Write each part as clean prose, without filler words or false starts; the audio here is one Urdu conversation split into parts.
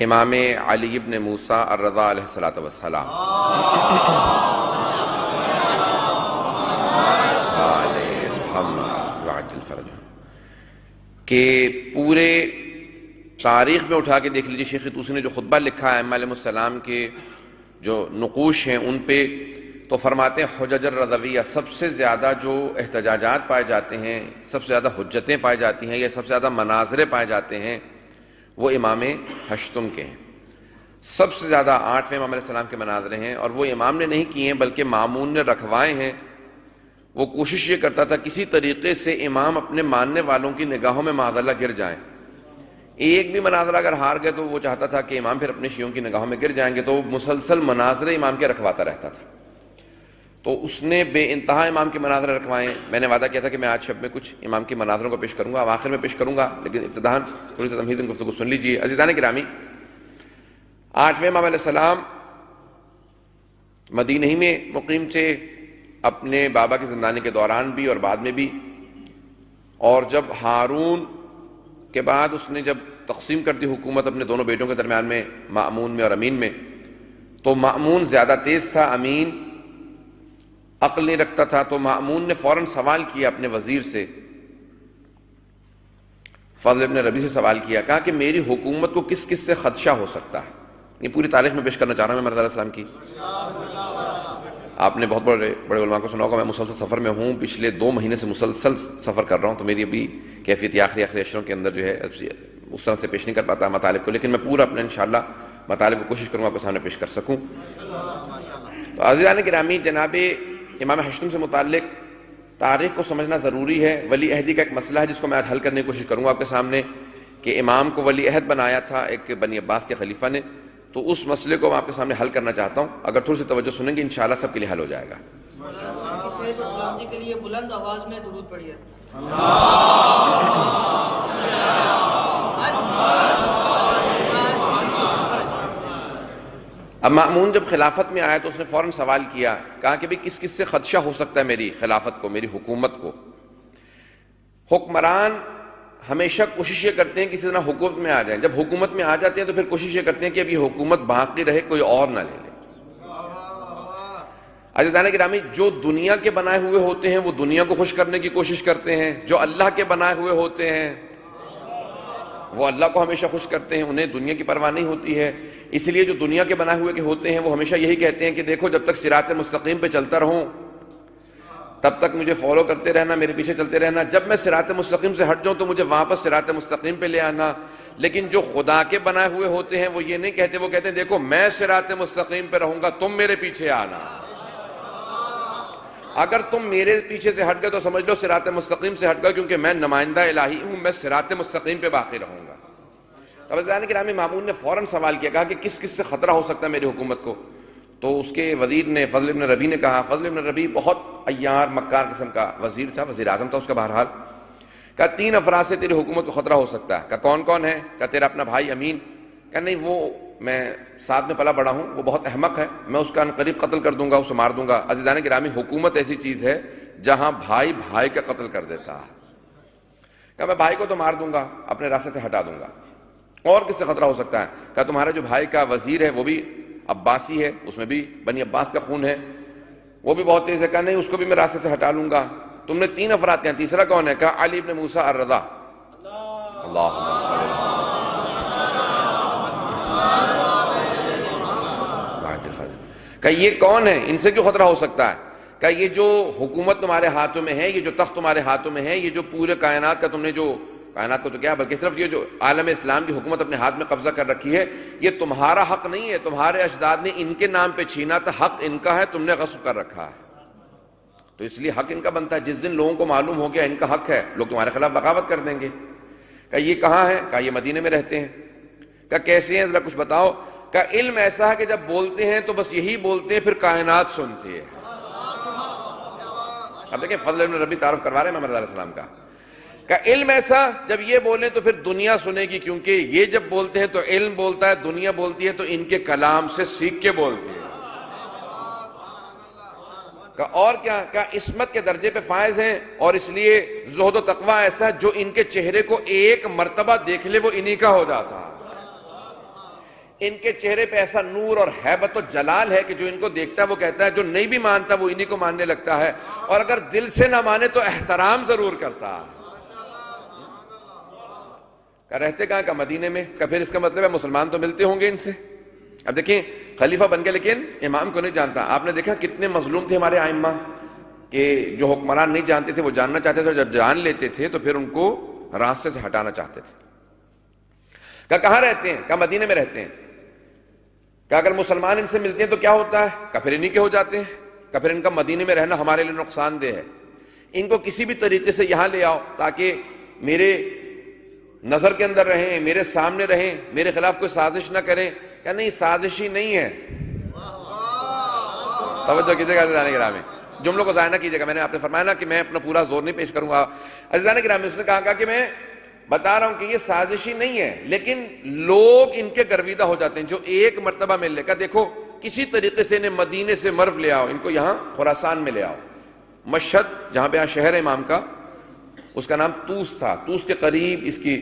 امام علی ابن موسیٰ الرضا علیہ السلام محمد وعجل فرجہ کہ پورے تاریخ میں اٹھا کے دیکھ لیجیے، شیخ طوسی نے جو خطبہ لکھا ہے ائمہ علیہ السلام کے جو نقوش ہیں ان پہ، تو فرماتے ہیں حجج الرضویہ سب سے زیادہ جو احتجاجات پائے جاتے ہیں، سب سے زیادہ حجتیں پائی جاتی ہیں، یا سب سے زیادہ مناظرے پائے جاتے ہیں، وہ امام ہشتم کے ہیں۔ سب سے زیادہ 8ویں امام علیہ السلام کے مناظرے ہیں، اور وہ امام نے نہیں کیے ہیں بلکہ مامون نے رکھوائے ہیں۔ وہ کوشش یہ کرتا تھا کسی طریقے سے امام اپنے ماننے والوں کی نگاہوں میں معاذ اللہ گر جائیں۔ ایک بھی مناظرہ اگر ہار گئے تو وہ چاہتا تھا کہ امام پھر اپنے شیعوں کی نگاہوں میں گر جائیں گے، تو وہ مسلسل مناظرے امام کے رکھواتا رہتا تھا۔ تو اس نے بے انتہا امام کے مناظرے رکھوائے۔ میں نے وعدہ کیا تھا کہ میں آج شب میں کچھ امام کے مناظروں کو پیش کروں گا، اب آخر میں پیش کروں گا، لیکن ابتداً تھوڑی سی تمہید گفتگو سن لیجیے۔ عزیزان گرامی، 8ویں امام علیہ السلام مدینہ ہی میں مقیم تھے، اپنے بابا کی زندگانی کے دوران بھی اور بعد میں بھی، اور جب ہارون کے بعد اس نے جب تقسیم کر دی حکومت اپنے دونوں بیٹوں کے درمیان میں، مأمون میں اور امین میں، تو مأمون زیادہ تیز تھا، امین عقل نہیں رکھتا تھا۔ تو مأمون نے فوراً سوال کیا اپنے وزیر سے، فضل ابن ربیع سے سوال کیا، کہا کہ میری حکومت کو کس کس سے خدشہ ہو سکتا ہے؟ یہ پوری تاریخ میں پیش کرنا چاہ رہا ہوں میں مرزا علیہ السلام کی۔ آپ نے بہت بڑے علماء کو سنا ہوگا، میں مسلسل سفر میں ہوں، پچھلے 2 مہینے سے مسلسل سفر کر رہا ہوں، تو میری ابھی کیفیت آخری اشروں کے اندر جو ہے اس طرح سے پیش نہیں کر پاتا مطالب کو، لیکن میں پورا اپنا انشاءاللہ مطالب کو کوشش کروں گا آپ کے سامنے پیش کر سکوں۔ تو عزیزان گرامی، جناب امام ہشتم سے متعلق تاریخ کو سمجھنا ضروری ہے۔ ولی عہدی کا ایک مسئلہ ہے جس کو میں آج حل کرنے کی کوشش کروں گا آپ کے سامنے، کہ امام کو ولی عہد بنایا تھا ایک بنی عباس کے خلیفہ نے، تو اس مسئلے کو میں آپ کے سامنے حل کرنا چاہتا ہوں۔ اگر تھوڑی سی توجہ سنیں گے انشاءاللہ سب کے لیے حل ہو جائے گا۔ سید اسلام جی کے لیے بلند آواز میں درود پڑھیے۔ اب مأمون جب خلافت میں آیا تو اس نے فوراً سوال کیا، کہا کہ کس کس سے خدشہ ہو سکتا ہے میری خلافت کو، میری حکومت کو؟ حکمران ہمیشہ کوشش یہ کرتے ہیں کسی طرح حکومت میں آ جائیں، جب حکومت میں آ جاتے ہیں تو پھر کوشش یہ کرتے ہیں کہ اب یہ حکومت باقی رہے، کوئی اور نہ لے لے۔ عزیزان گرامی، جو دنیا کے بنائے ہوئے ہوتے ہیں وہ دنیا کو خوش کرنے کی کوشش کرتے ہیں، جو اللہ کے بنائے ہوئے ہوتے ہیں وہ اللہ کو ہمیشہ خوش کرتے ہیں، انہیں دنیا کی پرواہ نہیں ہوتی ہے۔ اس لیے جو دنیا کے بنائے ہوئے کے ہوتے ہیں وہ ہمیشہ یہی کہتے ہیں کہ دیکھو جب تک صراط مستقیم پہ چلتا رہوں تب تک مجھے فالو کرتے رہنا، میرے پیچھے چلتے رہنا، جب میں صراط مستقیم سے ہٹ جاؤں تو مجھے واپس صراط مستقیم پہ لے آنا۔ لیکن جو خدا کے بنائے ہوئے ہوتے ہیں وہ یہ نہیں کہتے، وہ کہتے ہیں دیکھو میں صراط مستقیم پہ رہوں گا، تم میرے پیچھے آنا۔ اگر تم میرے پیچھے سے ہٹ گئے تو سمجھ لو صراط مستقیم سے ہٹ گئے، کیونکہ میں نمائندہ الہی ہوں، میں صراط مستقیم پہ باقی رہوں گا۔ تو عزیزان گرامی، مامون نے فوراً سوال کیا، کہا کہ کس کس سے خطرہ ہو سکتا ہے میری حکومت کو؟ تو اس کے وزیر نے فضل ابن ربیع نے کہا، فضل ابن ربیع بہت عیار مکار قسم کا وزیر تھا، وزیر اعظم تھا اس کا بہرحال، کہا 3 افراد سے تیری حکومت کو خطرہ ہو سکتا ہے۔ کہا کون کون ہے؟ کہا تیرا اپنا بھائی امین۔ کہا نہیں، وہ میں ساتھ میں پلا بڑا ہوں، وہ بہت احمق ہے، میں اس کا قریب قتل کر دوں گا، اسے مار دوں گا۔ عزیزان گرامی، حکومت ایسی چیز ہے جہاں بھائی بھائی کا قتل کر دیتا ہے۔ کہا میں بھائی کو تو مار دوں گا، اپنے راستے سے ہٹا دوں گا۔ اور کس سے خطرہ ہو سکتا ہے؟ کہا تمہارا جو بھائی کا وزیر ہے وہ بھی عباسی ہے، اس میں بھی بنی عباس کا خون ہے، وہ بھی بہت تیز ہے۔ کہا نہیں، اس کو بھی میں راستے سے ہٹا لوں گا۔ تم نے 3 افراد کہا، تیسرا کون ہے؟ کہا علی ابن موسیٰ الرضا۔ اللہم صلی اللہ کہا یہ کون ہے؟ ان سے کیوں خطرہ ہو سکتا ہے؟ کہا یہ جو حکومت تمہارے ہاتھوں میں ہے، یہ جو تخت تمہارے ہاتھوں میں ہے، یہ جو پورے کائنات کا تم نے جو کائنات کو تو کیا بلکہ صرف یہ جو عالم اسلام کی حکومت اپنے ہاتھ میں قبضہ کر رکھی ہے، یہ تمہارا حق نہیں ہے، تمہارے اجداد نے ان کے نام پہ چھینا تھا، حق ان کا ہے، تم نے غصب کر رکھا ہے، تو اس لیے حق ان کا بنتا ہے۔ جس دن لوگوں کو معلوم ہو گیا ان کا حق ہے، لوگ تمہارے خلاف بغاوت کر دیں گے۔ کہا یہ کہاں ہے؟ کہا یہ مدینے میں رہتے ہیں۔ کہا کیسے ہیں ذرا کچھ بتاؤ؟ کہا علم ایسا ہے کہ جب بولتے ہیں تو بس یہی بولتے ہیں، پھر کائنات سنتی ہے۔ اب دیکھیں فضل ابن ربیع تعارف کروا رہے ہیں محمد علیہ السلام کا، کہ علم ایسا جب یہ بولیں تو پھر دنیا سنے گی، کیونکہ یہ جب بولتے ہیں تو علم بولتا ہے، دنیا بولتی ہے تو ان کے کلام سے سیکھ کے بولتی ہے۔ کہ اور کیا؟ کہ عصمت کے درجے پہ فائز ہیں، اور اس لیے زہد و تقویٰ ایسا جو ان کے چہرے کو ایک مرتبہ دیکھ لے وہ انہی کا ہو جاتا ہے۔ ان کے چہرے پہ ایسا نور اور ہیبت و جلال ہے کہ جو ان کو دیکھتا ہے وہ کہتا ہے، جو نہیں بھی مانتا وہ انہی کو ماننے لگتا ہے، اور اگر دل سے نہ مانے تو احترام ضرور کرتا ہے۔ کہ رہتے کہاں؟ کہ مدینے میں۔ کہ پھر اس کا مطلب ہے مسلمان تو ملتے ہوں گے ان سے۔ اب دیکھیں خلیفہ بن گئے لیکن امام کو نہیں جانتا۔ آپ نے دیکھا کتنے مظلوم تھے ہمارے ائمہ، کہ جو حکمران نہیں جانتے تھے وہ جاننا چاہتے تھے، اور جب جان لیتے تھے تو پھر ان کو راستے سے ہٹانا چاہتے تھے۔ کہ کہاں رہتے ہیں؟ کہ مدینے میں رہتے ہیں۔ کہ اگر مسلمان ان سے ملتے ہیں تو کیا ہوتا ہے؟ کہ پھر انہی کے ہو جاتے ہیں۔ کہ پھر ان کا مدینے میں رہنا ہمارے لیے نقصان دہ ہے۔ ان کو کسی بھی طریقے سے یہاں لے آؤ تاکہ میرے نظر کے اندر رہیں، میرے سامنے رہیں، میرے خلاف کوئی سازش نہ کریں۔ کہ نہیں، سازشی نہیں ہے۔ توجہ کیجیے گا عزیزان گرامی، جملوں کو ضائع نہ کیجیے گا۔ میں نے آپ نے فرمایا نا کہ میں اپنا پورا زور نہیں پیش کروں گا۔ عزیزان گرامی، اس نے کہا کہ میں بتا رہا ہوں کہ یہ سازشی نہیں ہے، لیکن لوگ ان کے گرویدہ ہو جاتے ہیں جو ایک مرتبہ مل لے۔ کا دیکھو کسی طریقے سے انہیں مدینے سے مرو لے آؤ، ان کو یہاں خراسان میں لے آؤ۔ مشہد جہاں پہ شہر امام کا، اس کا نام توس تھا، توس کے قریب اس کی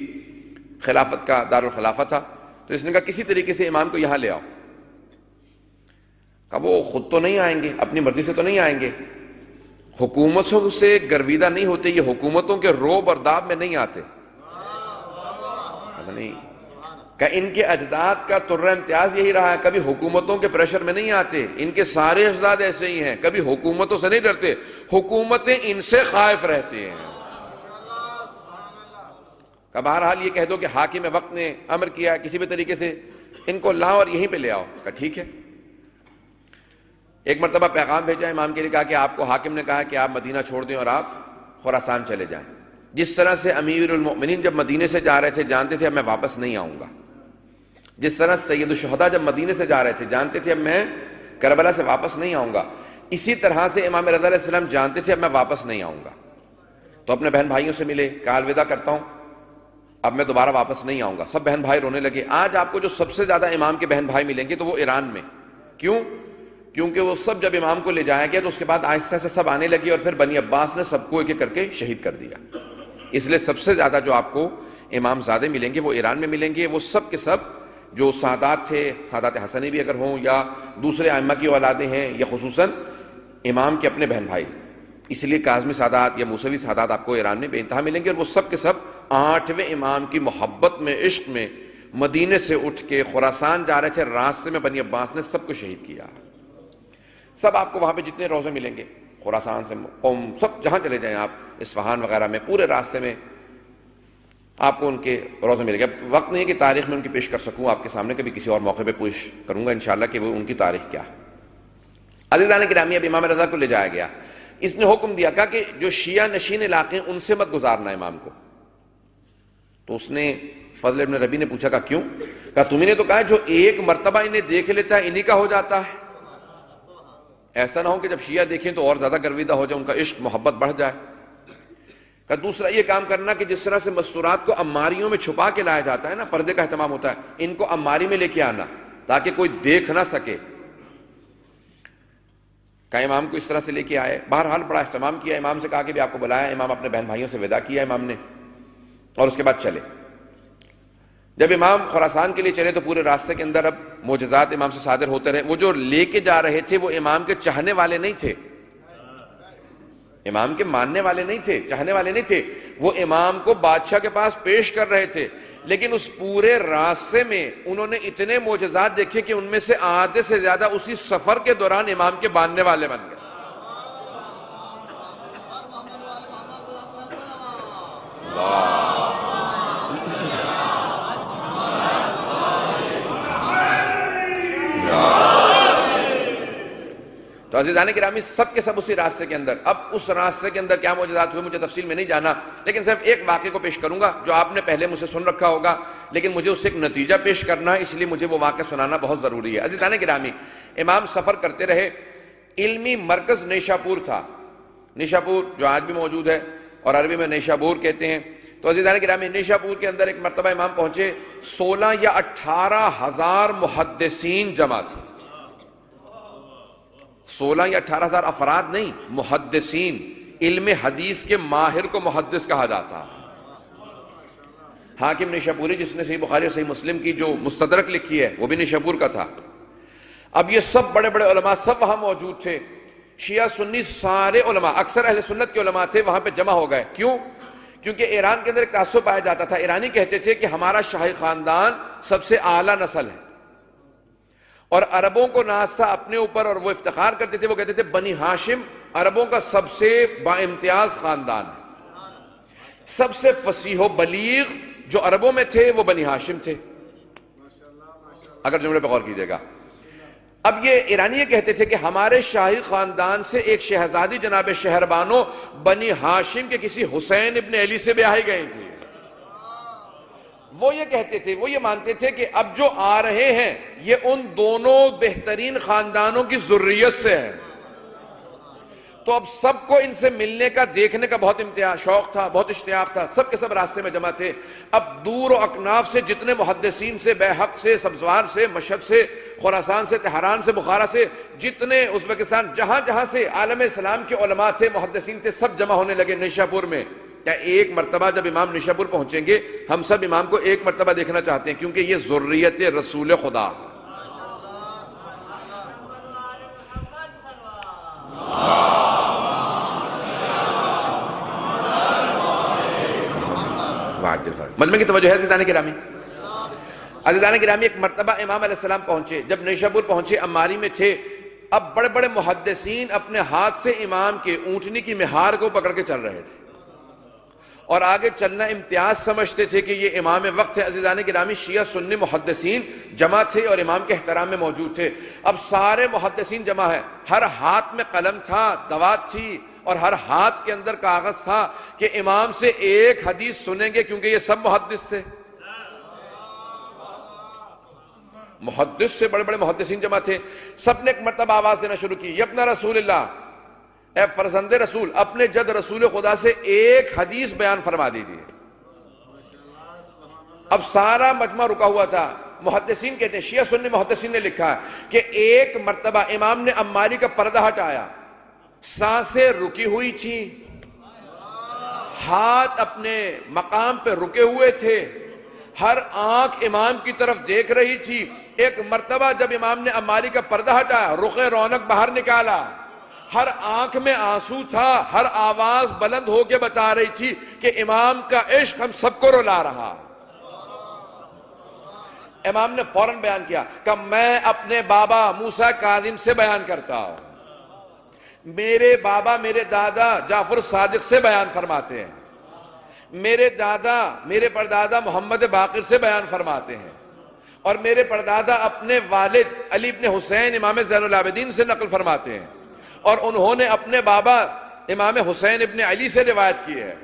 خلافت کا دارالخلافہ تھا۔ تو اس نے کہا کسی طریقے سے امام کو یہاں لے آؤ۔ کہا وہ خود تو نہیں آئیں گے، اپنی مرضی سے تو نہیں آئیں گے، حکومتوں سے گرویدہ نہیں ہوتے، یہ حکومتوں کے روب اور داب میں نہیں آتے۔ نہیں، کہ ان کے اجداد کا ترہ امتیاز یہی رہا ہے، کبھی حکومتوں کے پریشر میں نہیں آتے۔ ان کے سارے اجداد ایسے ہی ہیں، کبھی حکومتوں سے نہیں ڈرتے، حکومتیں ان سے خائف رہتی ہیں۔ کہ بہرحال یہ کہہ دو کہ حاکم وقت نے امر کیا کسی بھی طریقے سے ان کو لاؤ اور یہیں پہ لے آؤ۔ کہ ٹھیک ہے۔ ایک مرتبہ پیغام بھیجا امام کے لیے، کہا کہ آپ کو حاکم نے کہا کہ آپ مدینہ چھوڑ دیں اور آپ خراسان چلے جائیں۔ جس طرح سے امیر المؤمنین جب مدینے سے جا رہے تھے جانتے تھے اب میں واپس نہیں آؤں گا، جس طرح سید الشہداء جب مدینے سے جا رہے تھے جانتے تھے اب میں کربلا سے واپس نہیں آؤں گا، اسی طرح سے امام رضا علیہ السلام جانتے تھے اب میں واپس نہیں آؤں گا۔ تو اپنے بہن بھائیوں سے ملے، کہا الوداع کرتا ہوں، اب میں دوبارہ واپس نہیں آؤں گا۔ سب بہن بھائی رونے لگے۔ آج آپ کو جو سب سے زیادہ امام کے بہن بھائی ملیں گے تو وہ ایران میں۔ کیوں؟ کیونکہ وہ سب جب امام کو لے جایا گیا تو اس کے بعد آہستہ سے سب آنے لگے، اور پھر بنی عباس نے سب کو ایک ایک کر کے شہید کر دیا۔ اس لیے سب سے زیادہ جو آپ کو امام زادے ملیں گے وہ ایران میں ملیں گے۔ وہ سب کے سب جو سادات تھے، سادات حسنی بھی اگر ہوں یا دوسرے ائمہ کی اولادیں ہیں، یا خصوصاً امام کے اپنے بہن بھائی، اس لیے کاظمی سادات یا موسوی سادات آپ کو ایران میں بے انتہا ملیں گے۔ اور وہ سب کے سب 8ویں امام کی محبت میں، عشق میں مدینے سے اٹھ کے خراسان جا رہے تھے، راستے میں بنی عباس نے سب کو شہید کیا۔ سب آپ کو وہاں پہ جتنے روزے ملیں گے، خراسان سے قوم، سب جہاں چلے جائیں آپ، اصفہان وغیرہ میں، پورے راستے میں آپ کو ان کے روزے ملے گا۔ وقت نہیں ہے کہ تاریخ میں ان کی پیش کر سکوں آپ کے سامنے، کبھی کسی اور موقع پہ پیش کروں گا انشاءاللہ کہ وہ ان کی تاریخ کیا ہے۔ عزیزان گرامی، اب امام رضا کو لے جایا گیا۔ اس نے حکم دیا، کہا کہ جو شیعہ نشین علاقے ہیں ان سے مت گزارنا امام کو۔ تو اس نے فضل ابن ربی نے پوچھا، کہا کیوں؟ کہا تمہیں نے تو کہا جو ایک مرتبہ انہیں دیکھ لیتا ہے انہی کا ہو جاتا ہے۔ ایسا نہ ہو کہ جب شیعہ دیکھیں تو اور زیادہ گرویدہ ہو جائے، ان کا عشق محبت بڑھ جائے۔ کہ دوسرا یہ کام کرنا کہ جس طرح سے مستورات کو اماریوں میں چھپا کے لایا جاتا ہے نا، پردے کا اہتمام ہوتا ہے، ان کو اماری میں لے کے آنا تاکہ کوئی دیکھ نہ سکے۔ کہ امام کو اس طرح سے لے کے آئے۔ بہرحال بڑا اہتمام کیا، امام سے کہا کہ بھی آپ کو بلایا۔ امام اپنے بہن بھائیوں سے وداع کیا امام نے، اور اس کے بعد چلے۔ جب امام خراسان کے لیے چلے تو پورے راستے کے اندر اب معجزات امام سے صادر ہوتے رہے۔ وہ جو لے کے جا رہے تھے وہ امام کے چاہنے والے نہیں تھے، امام کے ماننے والے نہیں تھے، چاہنے والے نہیں تھے، وہ امام کو بادشاہ کے پاس پیش کر رہے تھے۔ لیکن اس پورے راستے میں انہوں نے اتنے معجزات دیکھے کہ ان میں سے آدھے سے زیادہ اسی سفر کے دوران امام کے ماننے والے بن گئے۔ تو عزیزان گرامی، سب کے سب اسی راستے کے اندر۔ اب اس راستے کے اندر کیا معجزات ہوئے مجھے تفصیل میں نہیں جانا، لیکن صرف ایک واقعے کو پیش کروں گا جو آپ نے پہلے مجھ سے سن رکھا ہوگا، لیکن مجھے اس سے ایک نتیجہ پیش کرنا ہے، اس لیے مجھے وہ واقعہ سنانا بہت ضروری ہے۔ عزیزان گرامی، امام سفر کرتے رہے۔ علمی مرکز نیشاپور تھا، نیشاپور جو آج بھی موجود ہے اور عربی میں نیشابور کہتے ہیں۔ تو عزیزان گرامی، نیشاپور کے اندر ایک مرتبہ امام پہنچے، 16 یا 18 ہزار محدثین جمع تھے، 16 یا 18,000 افراد نہیں، محدثین، علم حدیث کے ماہر کو محدث کہا جاتا ہے۔ حاکم نیشابوری جس نے صحیح بخاری اور صحیح مسلم کی جو مستدرک لکھی ہے وہ بھی نیشابور کا تھا۔ اب یہ سب بڑے بڑے علماء سب وہاں موجود تھے، شیعہ سنی سارے علماء، اکثر اہل سنت کے علماء تھے وہاں پہ جمع ہو گئے۔ کیوں؟ کیونکہ ایران کے اندر ایک تعصب پایا جاتا تھا، ایرانی کہتے تھے کہ ہمارا شاہی خاندان سب سے اعلیٰ نسل ہے، اور عربوں کو ناسا اپنے اوپر، اور وہ افتخار کرتے تھے، وہ کہتے تھے بنی ہاشم عربوں کا سب سے با امتیاز خاندان ہے، سب سے فصیح و بلیغ جو عربوں میں تھے وہ بنی ہاشم تھے، اگر جملے پہ غور کیجئے گا۔ اب یہ ایرانی یہ کہتے تھے کہ ہمارے شاہی خاندان سے ایک شہزادی جناب شہربانو بنی ہاشم کے کسی حسین ابن علی سے بیاہی گئی تھی۔ وہ یہ کہتے تھے، وہ یہ مانتے تھے کہ اب جو آ رہے ہیں یہ ان دونوں بہترین خاندانوں کی ذریت سے ہیں، تو اب سب کو ان سے ملنے کا، دیکھنے کا بہت شوق تھا، بہت اشتیاق تھا، سب کے سب راستے میں جمع تھے۔ اب دور و اکناف سے جتنے محدثین سے، بیحق سے، سبزوار سے، مشہد سے، خراسان سے، تہران سے، بخارا سے، جتنے ازبکستان، جہاں جہاں سے عالم اسلام کے علماء تھے، محدثین تھے، سب جمع ہونے لگے نیشاپور میں۔ کیا ایک مرتبہ جب امام نیشاپور پہنچیں گے، ہم سب امام کو ایک مرتبہ دیکھنا چاہتے ہیں، کیونکہ یہ ذریت رسول خدا۔ مجمع کی توجہ ہے عزیزان گرامی، عزیزان گرامی، ایک مرتبہ امام علیہ السلام پہنچے، جب نیشاپور پہنچے، اماری میں تھے، اب بڑے بڑے محدثین اپنے ہاتھ سے امام کے اونٹنی کی مہار کو پکڑ کے چل رہے تھے، اور آگے چلنا امتیاز سمجھتے تھے کہ یہ امام وقت ہے۔ عزیزان گرامی، شیعہ سنی محدثین جمع تھے اور امام کے احترام میں موجود تھے۔ اب سارے محدثین جمع ہے، ہر ہاتھ میں قلم تھا، دوات تھی، اور ہر ہاتھ کے اندر کاغذ تھا کہ امام سے ایک حدیث سنیں گے، کیونکہ یہ سب محدث تھے، محدث سے بڑے بڑے محدثین جمع تھے۔ سب نے ایک مرتبہ آواز دینا شروع کی، یا ابن رسول اللہ، اے فرزند رسول، اپنے جد رسول خدا سے ایک حدیث بیان فرما دیجیے۔ اب سارا مجمع رکا ہوا تھا۔ محدثین کہتے ہیں، شیعہ سنی محدثین نے لکھا ہے کہ ایک مرتبہ امام نے عماری کا پردہ ہٹایا، سانسیں رکی ہوئی تھیں، ہاتھ اپنے مقام پہ رکے ہوئے تھے، ہر آنکھ امام کی طرف دیکھ رہی تھی۔ ایک مرتبہ جب امام نے عماری کا پردہ ہٹایا، رخ رونق باہر نکالا، ہر آنکھ میں آنسو تھا، ہر آواز بلند ہو کے بتا رہی تھی کہ امام کا عشق ہم سب کو رلا رہا۔ امام نے فوراً بیان کیا کہ میں اپنے بابا موسیٰ کاظم سے بیان کرتا ہوں، میرے بابا میرے دادا جعفر صادق سے بیان فرماتے ہیں، میرے دادا میرے پردادا محمد باقر سے بیان فرماتے ہیں، اور میرے پردادا اپنے والد علی ابن حسین امام زین العابدین سے نقل فرماتے ہیں، اور انہوں نے اپنے بابا امام حسین ابن علی سے روایت کی ہے،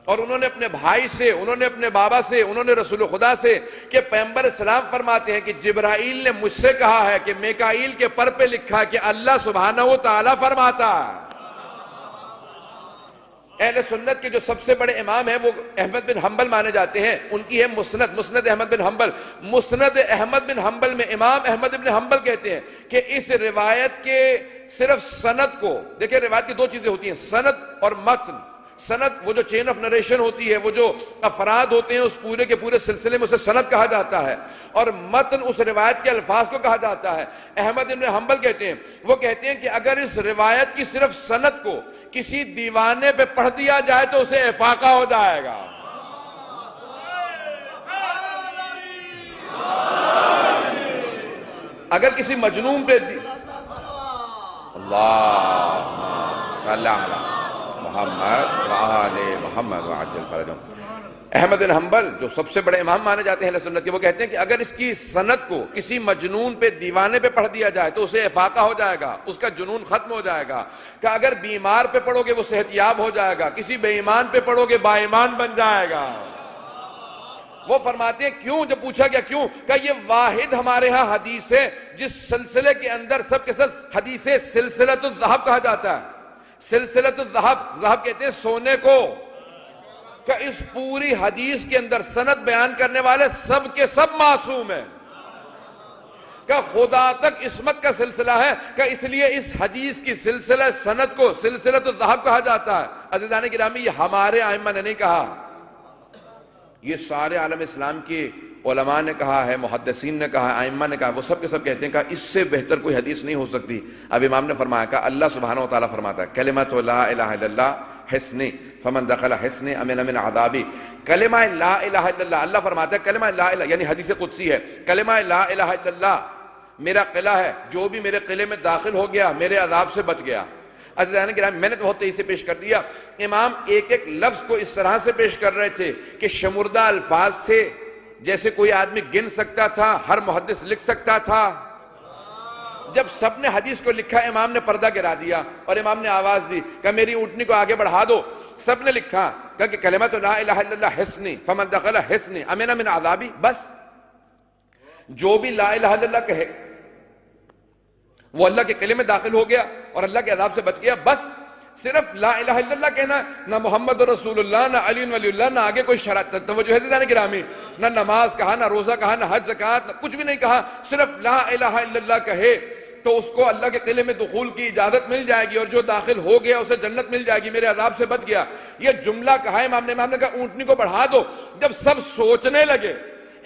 اور انہوں نے اپنے بھائی سے، انہوں نے اپنے بابا سے، انہوں نے رسول خدا سے، کہ پیغمبر اسلام فرماتے ہیں کہ جبرائیل نے مجھ سے کہا ہے کہ میکائیل کے پر پہ لکھا ہے کہ اللہ سبحانہ و تعالیٰ فرماتا ہے۔ اہل سنت کے جو سب سے بڑے امام ہیں وہ احمد بن حنبل مانے جاتے ہیں، ان کی ہے مسند احمد بن حنبل۔ مسند احمد بن حنبل میں امام احمد بن حنبل کہتے ہیں کہ اس روایت کے صرف سند کو دیکھیں، روایت کی دو چیزیں ہوتی ہیں، سند اور متن۔ سند وہ جو چین آف نریشن ہوتی ہے، وہ جو افراد ہوتے ہیں اس پورے کے پورے سلسلے میں اسے سند کہا جاتا ہے، اور متن اس روایت کے الفاظ کو کہا جاتا ہے۔ احمد بن حنبل کہتے ہیں، وہ کہتے ہیں کہ اگر اس روایت کی صرف سند کو کسی دیوانے پہ پڑھ دیا جائے تو اسے افاقہ ہو جائے گا۔ اگر کسی مجنون پہ اللہم صلی علی محمد وآل محمد وعجل فرجہم۔ احمد بن حنبل جو سب سے بڑے امام مانے جاتے ہیں اہل سنت کے، وہ کہتے ہیں کہ اگر اس کی سند کو کسی مجنون پہ دیوانے پہ پڑھ دیا جائے تو اسے افاقہ ہو جائے گا، اس کا جنون ختم ہو جائے گا، کہ اگر بیمار پہ پڑھو گے وہ صحت یاب ہو جائے گا، کسی بے ایمان پہ پڑھو گے با ایمان بن جائے گا۔ وہ فرماتے ہیں کیوں؟ جب پوچھا گیا کیوں، کہ یہ واحد ہمارے ہاں حدیث ہے جس سلسلے کے اندر سب کے سب حدیث سلسلۃ الذہب کہا جاتا ہے۔ سلسلۃ الذہب، ذہب کہتے ہیں سونے کو، کہ اس پوری حدیث کے اندر سند بیان کرنے والے سب کے سب معصوم ہیں۔ کہ خدا تک عصمت کا سلسلہ ہے، کہ اس لیے اس حدیث کی سلسلہ سند کو سلسلۃ الذہب کہا جاتا ہے۔ عزیزان گرامی، یہ ہمارے ائمہ نے نہیں کہا، یہ سارے عالم اسلام کے علماء نے کہا ہے، محدثین نے کہا ہے، ائمہ نے کہا، وہ سب کے سب کہتے ہیں کہ اس سے بہتر کوئی حدیث نہیں ہو سکتی۔ اب امام نے فرمایا کہ اللہ سبحانہ و تعالیٰ فرماتا ہے کلمۃ لا الہ الا اللہ حصن فمن دخل حصن امن من عذابی۔ کلمہ لا الہ الا اللہ، اللہ فرماتا ہے کلمہ لا الہ، یعنی حدیث قدسی ہے، کلمہ لا الہ الا اللہ میرا قلعہ ہے، جو بھی میرے قلعے میں داخل ہو گیا میرے عذاب سے بچ گیا۔ عزیزان گرامی، میں نے تو بہت تیزی سے پیش کر دیا، امام ایک ایک لفظ کو اس طرح سے پیش کر رہے تھے کہ شمردہ الفاظ سے جیسے کوئی آدمی گن سکتا تھا، ہر محدث لکھ سکتا تھا۔ جب سب نے حدیث کو لکھا، امام نے پردہ گرا دیا اور امام نے آواز دی کہ میری اونٹنی کو آگے بڑھا دو۔ سب نے لکھا کہ کلمۃ لا الہ الا اللہ حصنی فمن دخل حصنی امن من عذابی، بس جو بھی لا الہ الا اللہ کہے وہ اللہ کے قلعے میں داخل ہو گیا اور اللہ کے عذاب سے بچ گیا۔ بس صرف لا الہ الا اللہ کہنا، نہ محمد رسول اللہ، نہ علی ولی اللہ، نہ آگے کوئی شرط توجہ ہے عزیزان گرامی، نہ نماز کہا، نہ روزہ کہا، نہ حج زکوٰۃ، نہ کچھ بھی نہیں کہا، صرف لا الہ الا اللہ کہے تو اس کو اللہ کے قلعے میں دخول کی اجازت مل جائے گی، اور جو داخل ہو گیا اسے جنت مل جائے گی، میرے عذاب سے بچ گیا۔ یہ جملہ کہا امام نے کہا اونٹنی کو بڑھا دو۔ جب سب سوچنے لگے،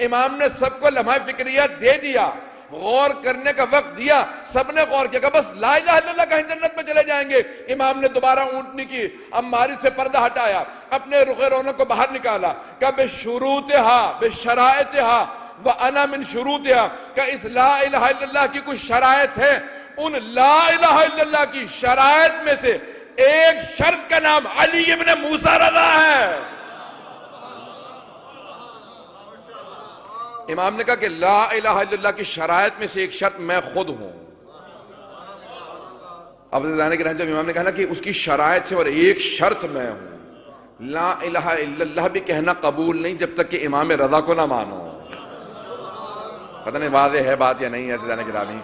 امام نے سب کو لمحہ فکریہ دے دیا، غور کرنے کا وقت دیا، سب نے غور کیا کہ بس لا الہ الا اللہ کہیں جنت میں چلے جائیں گے۔ امام نے دوبارہ اونٹنی کی عماری سے پردہ ہٹایا، اپنے رخ رونق کو باہر نکالا کہ بشروطہا بشرائطہا وانا من شروطہا، کہ اس لا الہ الا اللہ کی کچھ شرائط ہیں، ان لا الہ الا اللہ کی شرائط میں سے ایک شرط کا نام علی ابن موسیٰ رضا ہے۔ امام نے کہا کہ لا الہ الا اللہ کی شرائط میں سے ایک شرط میں خود ہوں۔ اب جانے کے رہنے جب امام نے کہا نا کہ اس کی شرائط سے اور ایک شرط میں ہوں، لا الہ الا اللہ بھی کہنا قبول نہیں جب تک کہ امام رضا کو نہ مانو۔ پتہ نہیں واضح ہے بات یا نہیں ہے عزیزان گرامی؟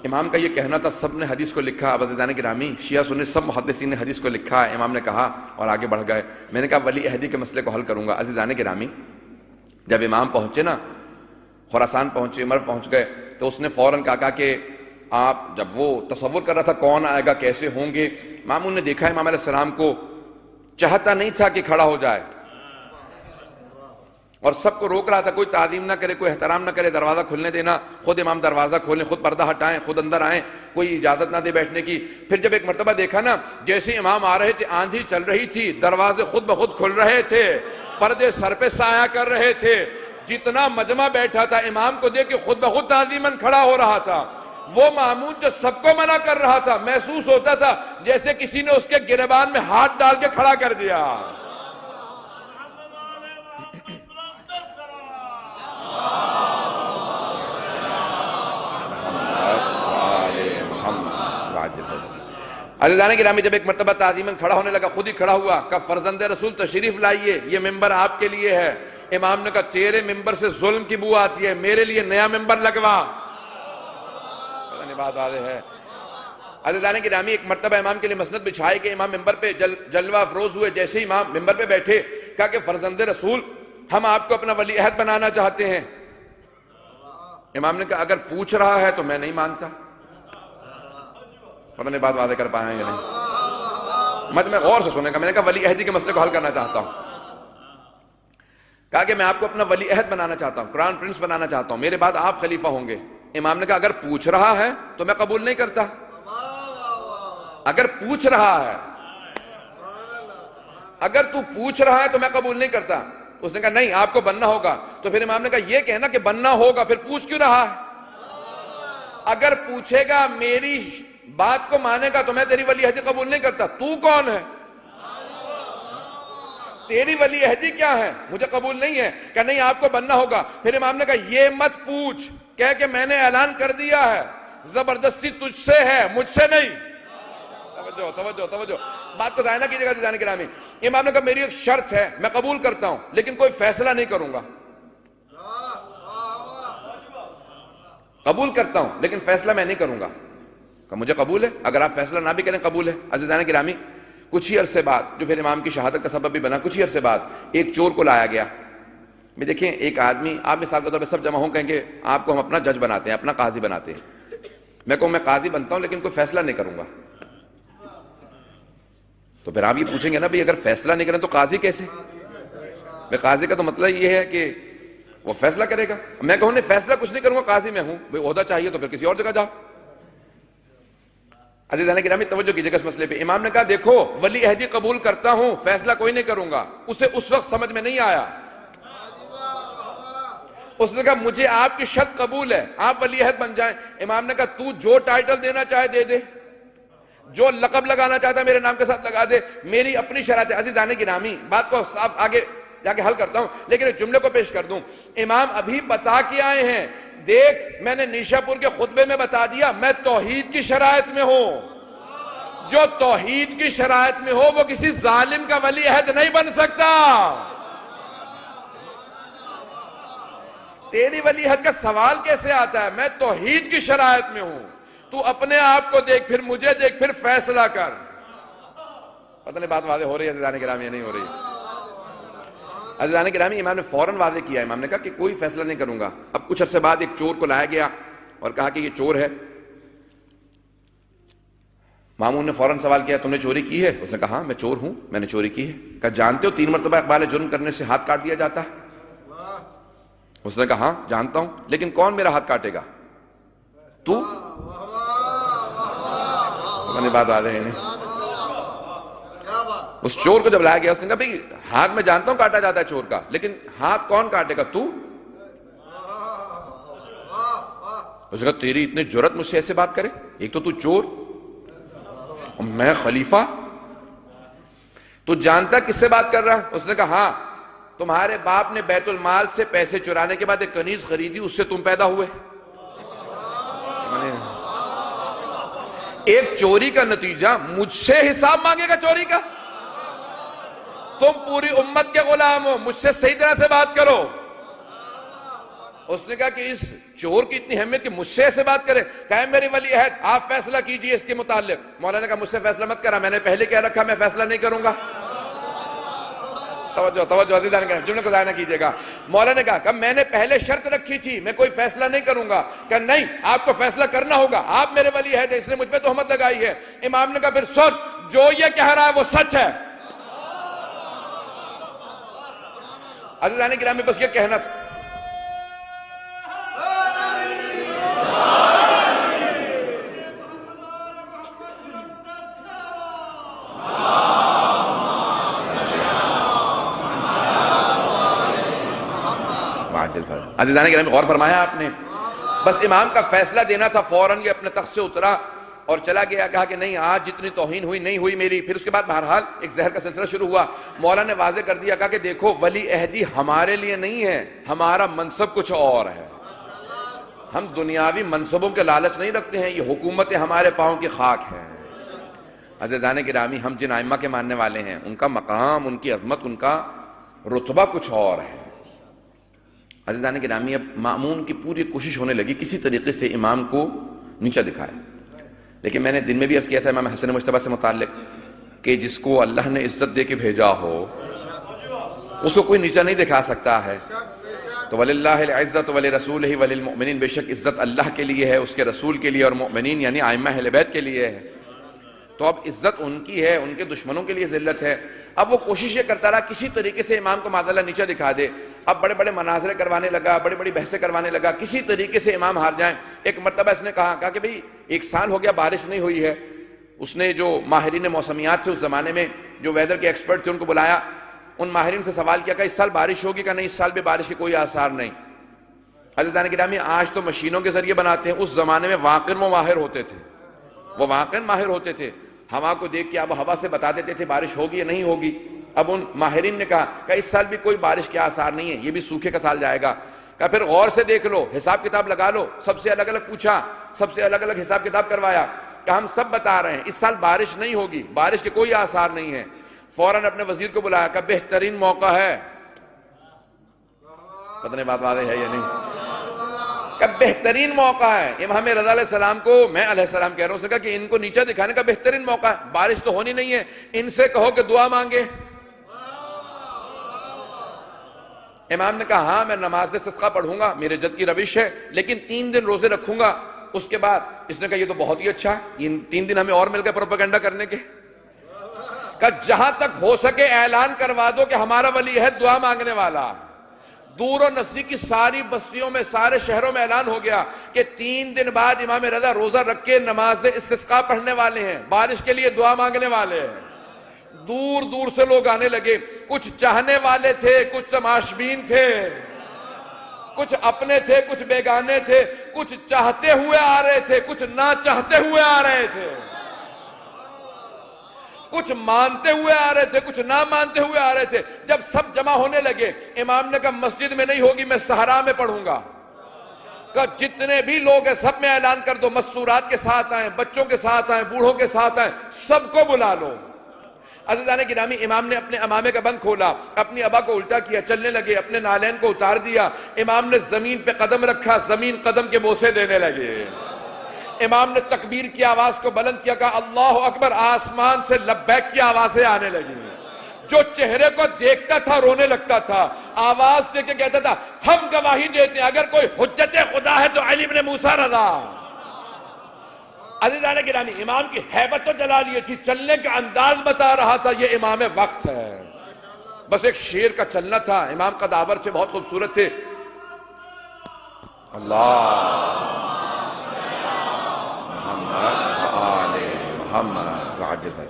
امام کا یہ کہنا تھا، سب نے حدیث کو لکھا۔ اب عزیزان گرامی، شیعہ سنی سب محدثین نے حدیث کو لکھا ہے، امام نے کہا اور آگے بڑھ گئے۔ میں نے کہا ولی عہدی کے مسئلے کو حل کروں گا۔ عزیزان گرامی، جب امام پہنچے نا، خراسان پہنچے، عمر پہنچ گئے، تو اس نے فوراً کہا کہ آپ، جب وہ تصور کر رہا تھا کون آئے گا، کیسے ہوں گے، مامون نے دیکھا امام علیہ السلام کو، چاہتا نہیں تھا کہ کھڑا ہو جائے اور سب کو روک رہا تھا، کوئی تعظیم نہ کرے، کوئی احترام نہ کرے، دروازہ کھلنے دینا، خود امام دروازہ کھولیں، خود پردہ ہٹائیں، خود اندر آئیں، کوئی اجازت نہ دے بیٹھنے کی۔ پھر جب ایک مرتبہ دیکھا نا، جیسے امام آ رہے تھے، آندھی چل رہی تھی، دروازے خود بخود کھل رہے تھے، پردے سر پہ سایہ کر رہے تھے، جتنا مجمع بیٹھا تھا امام کو دیکھ کے خود بخود تعظیماً کھڑا ہو رہا تھا۔ وہ معمون جو سب کو منع کر رہا تھا، محسوس ہوتا تھا جیسے کسی نے اس کے گریبان میں ہاتھ ڈال کے کھڑا کر دیا۔ عزیزان گرامی، جب ایک مرتبہ تعظیماً کھڑا ہونے لگا، خود ہی کھڑا ہوا کہ فرزند رسول تشریف لائیے، یہ ممبر آپ کے لیے ہے۔ امام نے کہا تیرے ممبر سے ظلم کی بو آتی ہے، میرے لیے نیا ممبر لگوا۔ پتہ نہیں بات واضح ہے؟ عزیزان گرامی، ایک مرتبہ امام کے لیے مسند بچھائی کہ امام ممبر پہ جلوہ افروز ہوئے، جیسے ہی امام ممبر پہ بیٹھے کہا کہ فرزند رسول، ہم آپ کو اپنا ولی عہد بنانا چاہتے ہیں۔ امام نے کہا اگر پوچھ رہا ہے تو میں نہیں مانتا۔ پتہ نہیں بات واضح کر پائے ہیں یا نہیں؟ میں غور سے سنیں گا۔ میں نے کہا ولی عہدی کے مسئلے کو حل کرنا چاہتا ہوں۔ کہا کہ میں آپ کو اپنا ولی عہد بنانا چاہتا ہوں، قرآن پرنس بنانا چاہتا ہوں، میرے بعد آپ خلیفہ ہوں گے۔ امام نے کہا اگر پوچھ رہا ہے تو میں قبول نہیں کرتا۔ اگر پوچھ رہا ہے، اگر تو پوچھ رہا ہے تو میں قبول نہیں کرتا۔ اس نے کہا نہیں، آپ کو بننا ہوگا۔ تو پھر امام نے کہا یہ کہنا کہ بننا ہوگا، پھر پوچھ کیوں رہا ہے؟ اگر پوچھے گا، میری بات کو مانے گا تو میں تیری ولی عہدی قبول نہیں کرتا۔ تو کون ہے؟ تیری ولی عہدی کیا ہے؟ مجھے قبول نہیں ہے۔ کہ نہیں، آپ کو بننا ہوگا۔ پھر امام نے کہا یہ مت پوچھ، کہہ کہ میں نے اعلان کر دیا ہے، زبردستی تجھ سے ہے، مجھ سے نہیں۔ توجہ بات کو ضائع نہ کیجیے گا عزیزان گرامی۔ امام نے کہا میری ایک شرط ہے، میں قبول کرتا ہوں لیکن کوئی فیصلہ نہیں کروں گا۔ قبول کرتا ہوں لیکن فیصلہ میں نہیں کروں گا۔ کہ مجھے قبول ہے، اگر آپ فیصلہ نہ بھی کریں قبول ہے۔ عزیزان گرامی، کچھ ہی عرصے بعد، جو پھر امام کی شہادت کا سبب بھی بنا، کچھ ہی عرصے بعد ایک چور کو لایا گیا۔ میں دیکھیں ایک آدمی، آپ مثال کے طور پہ سب جمع ہوں کہیں کہ آپ کو ہم اپنا جج بناتے ہیں، اپنا قاضی بناتے ہیں. میں کہوں میں قاضی بنتا ہوں لیکن کوئی فیصلہ نہیں کروں گا، تو پھر آپ یہ پوچھیں گے نا بھئی اگر فیصلہ نہیں کریں تو قاضی کیسے؟ بھئی قاضی کا تو مطلب یہ ہے کہ وہ فیصلہ کرے گا. میں کہوں نہیں فیصلہ کچھ نہیں کروں گا، قاضی میں ہوں. بھئی عہدہ چاہیے تو پھر کسی اور جگہ جاؤ. عزیزان گرامی توجہ کیجیے گا اس مسئلے پہ. امام نے کہا دیکھو ولی عہدی قبول کرتا ہوں، فیصلہ کوئی نہیں کروں گا. اسے اس وقت سمجھ میں نہیں آیا، اس نے کہا مجھے آپ کی شرط قبول ہے، آپ ولی عہد بن جائیں. امام نے کہا تو جو ٹائٹل دینا چاہے دے دے، جو لقب لگانا چاہتا ہے میرے نام کے ساتھ لگا دے، میری اپنی شرط ہے. عزیزان گرامی بات کو صاف آگے جا کے حل کرتا ہوں، لیکن ایک جملے کو پیش کر دوں. امام ابھی بتا کے آئے ہیں، دیکھ میں نے نیشا پور کے خطبے میں بتا دیا میں توحید کی شرائط میں ہوں. جو توحید کی شرائط میں ہو وہ کسی ظالم کا ولی عہد نہیں بن سکتا. تیری ولی عہد کا سوال کیسے آتا ہے؟ میں توحید کی شرائط میں ہوں. تو اپنے آپ کو دیکھ، پھر مجھے دیکھ، پھر فیصلہ کر. پتہ نہیں بات واضح ہو رہی ہے عزیزان گرامی یا نہیں ہو رہی؟ عزیزان گرامی امام نے فوراً واضح کیا. امام نے کہا کہ کوئی فیصلہ نہیں کروں گا. اب کچھ عرصے بعد ایک چور کو لایا گیا اور کہا کہ یہ چور ہے. مامون نے فوراً سوال کیا تم نے چوری کی ہے؟ اس نے کہا ہاں میں چور ہوں، میں نے چوری کی ہے. کہا جانتے ہو 3 مرتبہ اقبال جرم کرنے سے ہاتھ کاٹ دیا جاتا ہے؟ اس نے کہا ہاں جانتا ہوں، لیکن کون میرا ہاتھ کاٹے گا؟ تو بات آ رہے ہیں. اس چور کو جب لایا گیا اس نے کہا بھئی ہاتھ میں جانتا ہوں کاٹا جاتا ہے چور کا، لیکن ہاتھ کون کاٹے گا؟ تو اس نے کہا تیری اتنی جرأت مجھ سے ایسے بات کرے؟ ایک تو چور، میں خلیفہ، تو جانتا کس سے بات کر رہا ہے؟ اس نے کہا ہاں تمہارے باپ نے بیت المال سے پیسے چرانے کے بعد ایک کنیز خریدی، اس سے تم پیدا ہوئے. ایک چوری کا نتیجہ مجھ سے حساب مانگے گا چوری کا؟ تم پوری امت کے غلام ہو، مجھ سے صحیح طرح سے بات کرو. اس نے کہا کہ اس چور کی اتنی اہمیت کہ مجھ سے ایسے بات کرے. کہا میری ولی عہد آپ فیصلہ کیجئے اس کے متعلق. مولانا نے کہا مجھ سے فیصلہ مت کرا، میں نے پہلے کہہ رکھا میں فیصلہ نہیں کروں گا. توجہ عزیزان کرام، جملے کو ضائع نہ کیجیے گا. مولانا نے کہا میں نے پہلے شرط رکھی تھی میں کوئی فیصلہ نہیں کروں گا. کہ نہیں آپ کو فیصلہ کرنا ہوگا، آپ میرے ولی عہد ہیں، اس نے مجھ پہ تہمت لگائی ہے. امام نے کہا پھر سن، جو یہ کہہ رہا ہے وہ سچ ہے. عزیزان کرام بس یہ کہنا تھا. عزیزان کرام غور فرمایا آپ نے، بس امام کا فیصلہ دینا تھا. فوراً یہ اپنے تخت سے اترا اور چلا گیا. کہا کہ نہیں آج جتنی توہین ہوئی نہیں ہوئی میری. پھر اس کے بعد بہرحال ایک زہر کا سلسلہ شروع ہوا. مولانا نے واضح کر دیا، کہا کہ دیکھو ولی عہدی ہمارے لیے نہیں ہے، ہمارا منصب کچھ اور ہے. ہم دنیاوی منصبوں کے لالچ نہیں رکھتے ہیں، یہ حکومت ہمارے پاؤں کی خاک ہے. عزیزان گرامی ہم جن ائمہ کے ماننے والے ہیں ان کا مقام، ان کی عظمت، ان کا رتبہ کچھ اور ہے. عزیزان گرامی اب مامون کی پوری کوشش ہونے لگی کسی طریقے سے امام کو نیچا دکھائے. لیکن میں نے دن میں بھی عرض کیا تھا امام حسن مجتبیٰ سے متعلق کہ جس کو اللہ نے عزت دے کے بھیجا ہو اس کو کوئی نیچا نہیں دکھا سکتا ہے. تو وَلِلَّهِ الْعِزَّةُ وَلِرَسُولِهِ وَلِلْمُؤْمِنِينَ، بے شک عزت اللہ کے لیے ہے، اس کے رسول کے لیے، اور مؤمنین یعنی ائمہ اہل بیت کے لیے ہے. تو اب عزت ان کی ہے، ان کے دشمنوں کے لیے ذلت ہے. اب وہ کوشش یہ کرتا رہا کسی طریقے سے امام کو معاذ اللہ نیچا دکھا دے. اب بڑے بڑے مناظرے کروانے لگا، بڑی بڑی بحثیں کروانے لگا، کسی طریقے سے امام ہار جائیں. ایک مرتبہ اس نے کہا کہ بھئی 1 سال ہو گیا بارش نہیں ہوئی ہے. اس نے جو ماہرین موسمیات تھے اس زمانے میں، جو ویدر کے ایکسپرٹ تھے، ان کو بلایا، ان ماہرین سے سوال کیا کہ اس سال بارش ہوگی؟ کہ نہیں اس سال بھی بارش کے کوئی آثار نہیں. عزیزان گرامی آج تو مشینوں کے ذریعے بناتے ہیں، اس زمانے میں واقعاً وہ ماہر ہوتے تھے، وہ واقعاً ماہر ہوتے تھے. ہوا کو دیکھ کے اب ہوا سے بتا دیتے تھے بارش ہوگی یا نہیں ہوگی. اب ان ماہرین نے کہا کہ اس سال بھی کوئی بارش کے آثار نہیں ہے، یہ بھی سوکھے کا سال جائے گا. کہ پھر غور سے دیکھ لو، حساب کتاب لگا لو. سب سے الگ الگ پوچھا، سب سے الگ الگ حساب کتاب کروایا کہ ہم سب بتا رہے ہیں اس سال بارش نہیں ہوگی، بارش کے کوئی آثار نہیں ہے. فوراً اپنے وزیر کو بلایا کہ بہترین موقع ہے. پتہ نہیں بات واضح ہے یا نہیں؟ کہ بہترین موقع ہے. امام رضا علیہ السلام کو میں علیہ السلام کہہ رہا ہوں، اس نے کہا کہ ان کو نیچا دکھانے کا بہترین موقع ہے. بارش تو ہونی نہیں ہے، ان سے کہو کہ دعا مانگے. امام نے کہا ہاں میں نماز استسقاء پڑھوں گا، میرے جد کی روش ہے، لیکن 3 دن روزے رکھوں گا۔ اس کے بعد اس نے کہا یہ تو بہت ہی اچھا ہے، یہ 3 دن ہمیں اور مل گئے پروپیگنڈا کرنے کے۔ کہ جہاں تک ہو سکے اعلان کروا دو کہ ہمارا ولی ہے دعا مانگنے والا۔ دور و نزدیک کی ساری بستیوں میں، سارے شہروں میں اعلان ہو گیا کہ 3 دن بعد امام رضا روزہ رکھ کے نماز استسقاء پڑھنے والے ہیں، بارش کے لیے دعا مانگنے والے ہیں۔ دور دور سے لوگ آنے لگے، کچھ چاہنے والے تھے، کچھ تماشبین تھے، کچھ اپنے تھے، کچھ بیگانے تھے، کچھ چاہتے ہوئے آ رہے تھے، کچھ نہ چاہتے ہوئے آ رہے تھے، کچھ مانتے ہوئے آ رہے تھے، کچھ نہ مانتے ہوئے آ رہے تھے۔ جب سب جمع ہونے لگے، امام نے کہا مسجد میں نہیں ہوگی، میں صحرا میں پڑھوں گا۔ کہ جتنے بھی لوگ ہیں سب میں اعلان کر دو، مسورات کے ساتھ آئیں، بچوں کے ساتھ آئیں، بوڑھوں کے ساتھ آئیں، سب کو بلا لو۔ عزیزان گرامی، امام نے اپنے امامے کا بند کھولا، اپنی ابا کو الٹا کیا، چلنے لگے، اپنے نالین کو اتار دیا، امام نے زمین پہ قدم رکھا، زمین قدم کے بوسے دینے لگے۔ امام نے تکبیر کی آواز کو بلند کیا، کہا اللہ اکبر، آسمان سے لبیک کی آوازیں آنے لگی۔ جو چہرے کو دیکھتا تھا رونے لگتا تھا، آواز دے کے کہتا تھا ہم گواہی دیتے ہیں اگر کوئی حجت خدا ہے تو علی بن موسیٰ رضا۔ عزیزان گرامی، امام کی ہیبت و جلال یہ تھی، چلنے کا انداز بتا رہا تھا یہ امام وقت ہے۔ بس ایک شیر کا چلنا تھا، امام قداور تھے، بہت خوبصورت تھے۔ اللہ محمد وعجل۔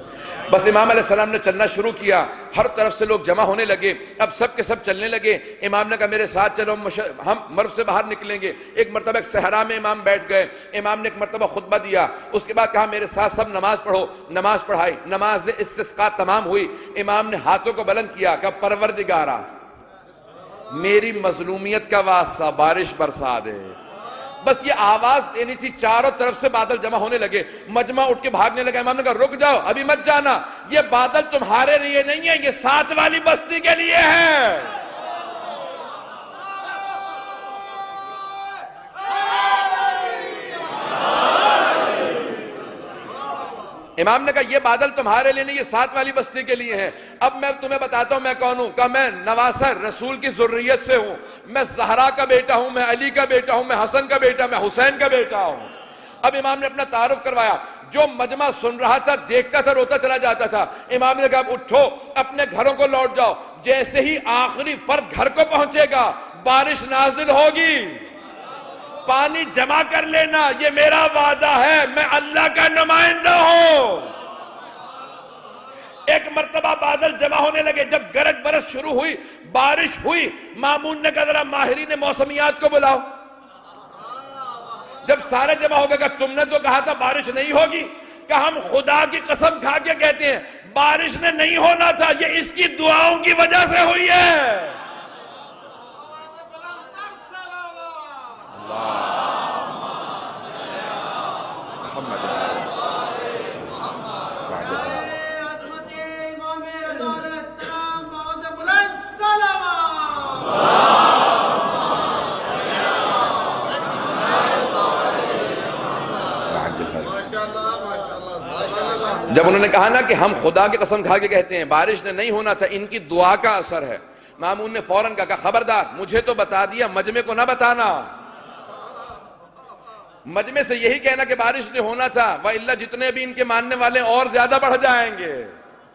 بس امام علیہ السلام نے چلنا شروع کیا، ہر طرف سے لوگ جمع ہونے لگے، اب سب کے سب چلنے لگے۔ امام نے کہا میرے ساتھ چلو، ہم مرو سے باہر نکلیں گے۔ ایک مرتبہ ایک صحرا میں امام بیٹھ گئے، امام نے ایک مرتبہ خطبہ دیا، اس کے بعد کہا میرے ساتھ سب نماز پڑھو۔ نماز پڑھائی، نماز استسقاء تمام ہوئی۔ امام نے ہاتھوں کو بلند کیا، کہا پروردگارا میری مظلومیت کا واسطہ بارش برسا دے۔ بس یہ آواز دینی تھی، چاروں طرف سے بادل جمع ہونے لگے، مجمع اٹھ کے بھاگنے لگا۔ امام نے کہا رک جاؤ، ابھی مت جانا، یہ بادل تمہارے لیے نہیں ہے، یہ ساتھ والی بستی کے لیے ہے۔ امام نے کہا یہ بادل تمہارے لیے نہیں، یہ ساتھ والی بستی کے لیے ہیں۔ اب میں تمہیں بتاتا ہوں میں کون ہوں۔ کہ میں نواسہ رسول کی ذریت سے ہوں، میں زہرا کا بیٹا ہوں، میں علی کا بیٹا ہوں، میں حسن کا بیٹا، میں حسین کا بیٹا ہوں۔ اب امام نے اپنا تعارف کروایا، جو مجمع سن رہا تھا، دیکھتا تھا، روتا چلا جاتا تھا۔ امام نے کہا اب اٹھو، اپنے گھروں کو لوٹ جاؤ، جیسے ہی آخری فرد گھر کو پہنچے گا بارش نازل ہوگی، پانی جمع کر لینا، یہ میرا وعدہ ہے، میں اللہ کا نمائندہ ہوں۔ ایک مرتبہ بادل جمع ہونے لگے، جب گرج برس شروع ہوئی، بارش ہوئی، مامون نے کہا ذرا ماہرین موسمیات کو بلاؤ۔ جب سارے جمع ہو گئے، کہ تم نے تو کہا تھا بارش نہیں ہوگی، کہ ہم خدا کی قسم کھا کے کہتے ہیں بارش نے نہیں ہونا تھا، یہ اس کی دعاؤں کی وجہ سے ہوئی ہے۔ جب انہوں نے کہا نا کہ ہم خدا کی قسم کھا کے کہتے ہیں بارش نے نہیں ہونا تھا، ان کی دعا کا اثر ہے، مامون نے فوراً کہا خبردار مجھے تو بتا دیا، مجمع کو نہ بتانا، مجمع سے یہی کہنا کہ بارش نے ہونا تھا، وَإِلَّا جتنے بھی ان کے ماننے والے اور زیادہ بڑھ جائیں گے۔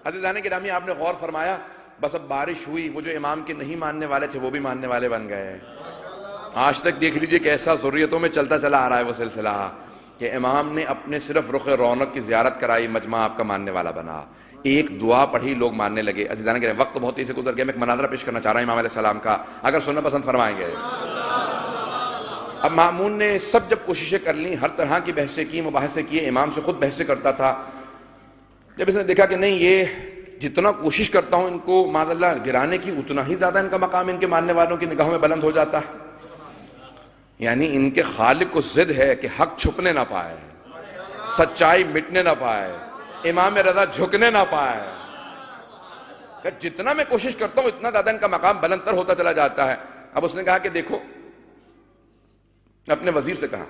عزیزان گرامی، آپ نے غور فرمایا، بس اب بارش ہوئی، وہ جو امام کے نہیں ماننے والے تھے وہ بھی ماننے والے بن گئے۔ آج تک دیکھ لیجئے کیسا ذریتوں میں چلتا چلا آ رہا ہے وہ سلسلہ، کہ امام نے اپنے صرف رخ رونق کی زیارت کرائی، مجمع آپ کا ماننے والا بنا، ایک دعا پڑھی، لوگ ماننے لگے۔ عزیزان گرامی، وقت بہت ہی سے گزر گیا، میں ایک مناظرہ پیش کرنا چاہ رہا ہوں امام علیہ السلام کا، اگر سننا پسند فرمائیں گے۔ اب مامون نے سب جب کوششیں کر لیں، ہر طرح کی بحثیں کی، مباحثے کیے، امام سے خود بحثیں کرتا تھا۔ جب اس نے دیکھا کہ نہیں، یہ جتنا کوشش کرتا ہوں ان کو معاذ اللہ گرانے کی، اتنا ہی زیادہ ان کا مقام ان کے ماننے والوں کی نگاہوں میں بلند ہو جاتا ہے۔ یعنی ان کے خالق کو ضد ہے کہ حق چھپنے نہ پائے، سچائی مٹنے نہ پائے، امام رضا جھکنے نہ پائے۔ کہ جتنا میں کوشش کرتا ہوں اتنا زیادہ ان کا مقام بلند تر ہوتا چلا جاتا ہے۔ اب اس نے کہا کہ دیکھو، اپنے وزیر سے کہا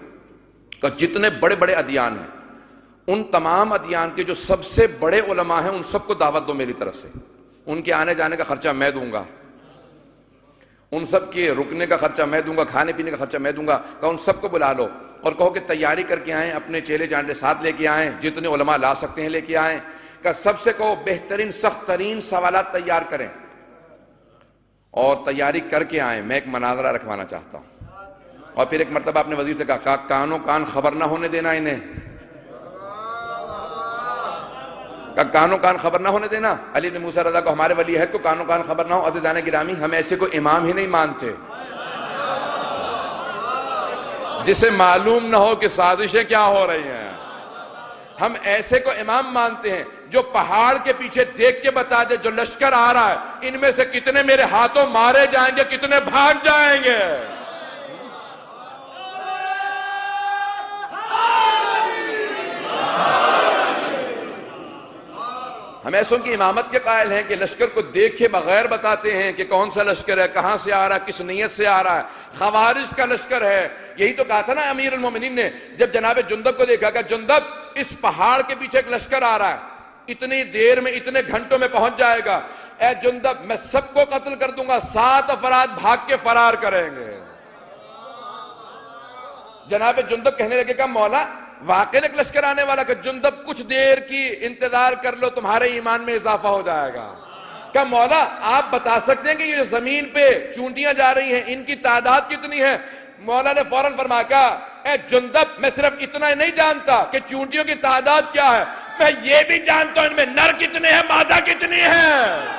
کہ جتنے بڑے بڑے ادیان ہیں، ان تمام ادیان کے جو سب سے بڑے علماء ہیں، ان سب کو دعوت دو میری طرف سے، ان کے آنے جانے کا خرچہ میں دوں گا، ان سب کے رکنے کا خرچہ میں دوں گا، کھانے پینے کا خرچہ میں دوں گا. کہا ان سب کو بلا لو اور کہو کہ تیاری کر کے آئیں، اپنے چیلے چانڈے ساتھ لے کے آئیں، جتنے علماء لا سکتے ہیں لے کے آئیں. کہ سب سے کہو بہترین سخت ترین سوالات تیار کریں اور تیاری کر کے آئیں، میں ایک مناظرہ رکھوانا چاہتا ہوں. اور پھر ایک مرتبہ اپنے وزیر سے کہا کانوں کان خبر نہ ہونے دینا انہیں. کانوں کان خبر نہ ہونے دینا. علی بن موسیٰ رضا کو، ہمارے ولی عہد کو کانوں کان خبر نہ ہو. عزیزان گرامی، ہم ایسے کو امام ہی نہیں مانتے جسے معلوم نہ ہو کہ سازشیں کیا ہو رہی ہیں. ہم ایسے کو امام مانتے ہیں جو پہاڑ کے پیچھے دیکھ کے بتا دے جو لشکر آ رہا ہے ان میں سے کتنے میرے ہاتھوں مارے جائیں گے، کتنے بھاگ جائیں گے. ہم ایسوں کی امامت کے قائل ہیں کہ لشکر کو دیکھے بغیر بتاتے ہیں کہ کون سا لشکر ہے، کہاں سے آ رہا ہے، کس نیت سے آ رہا ہے. خوارج کا لشکر ہے. یہی تو کہا تھا نا امیر المومنین نے جب جناب جندب کو دیکھا کہ جندب اس پہاڑ کے پیچھے ایک لشکر آ رہا ہے، اتنی دیر میں اتنے گھنٹوں میں پہنچ جائے گا. اے جندب میں سب کو قتل کر دوں گا، 7 افراد بھاگ کے فرار کریں گے. جناب جندب کہنے لگے کہ مولا واقعی ایک لشکر آنے والا. کہ جندب کچھ دیر کی انتظار کر لو، تمہارے ایمان میں اضافہ ہو جائے گا. کہ مولا آپ بتا سکتے ہیں کہ یہ زمین پہ چونٹیاں جا رہی ہیں ان کی تعداد کتنی ہے؟ مولا نے فوراً فرمایا کہ اے جندب میں صرف اتنا نہیں جانتا کہ چونٹیوں کی تعداد کیا ہے، میں یہ بھی جانتا ہوں ان میں نر کتنے ہیں، مادہ کتنی ہے.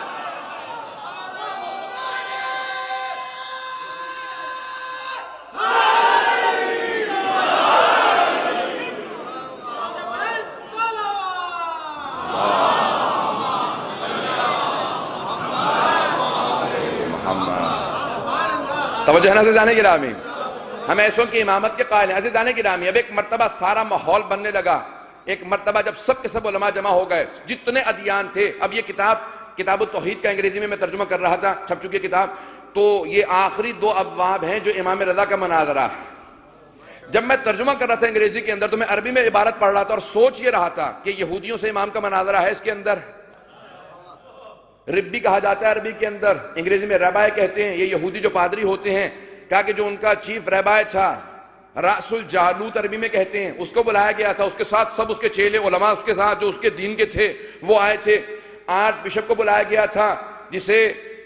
توجہ ہے نا عزیزان گرامی، ہم ایسوں کی امامت کے قائل ہیں. عزیزان گرامی، اب ایک مرتبہ سارا ماحول بننے لگا. ایک مرتبہ جب سب کے سب علماء جمع ہو گئے، جتنے ادیان تھے. اب یہ کتاب التوحید کا انگریزی میں ترجمہ کر رہا تھا، چھپ چکی کتاب. تو یہ آخری 2 ابواب ہیں جو امام رضا کا مناظرہ ہے. جب میں ترجمہ کر رہا تھا انگریزی کے اندر تو میں عربی میں عبارت پڑھ رہا تھا اور سوچ یہ رہا تھا کہ یہودیوں سے امام کا مناظرہ ہے. اس کے اندر ربی کہا جاتا ہے عربی کے اندر، انگریزی میں ربائے کہتے ہیں. یہ یہودی جو پادری ہوتے ہیں، کہا کہ جو ان کا چیف ربائے تھا، رأس الجالوت عربی میں کہتے ہیں، اس کو بلایا گیا تھا. اس کے ساتھ سب اس کے چیلے علماء اس کے ساتھ جو اس کے دین کے تھے وہ آئے تھے. 8 بشپ کو بلایا گیا تھا جسے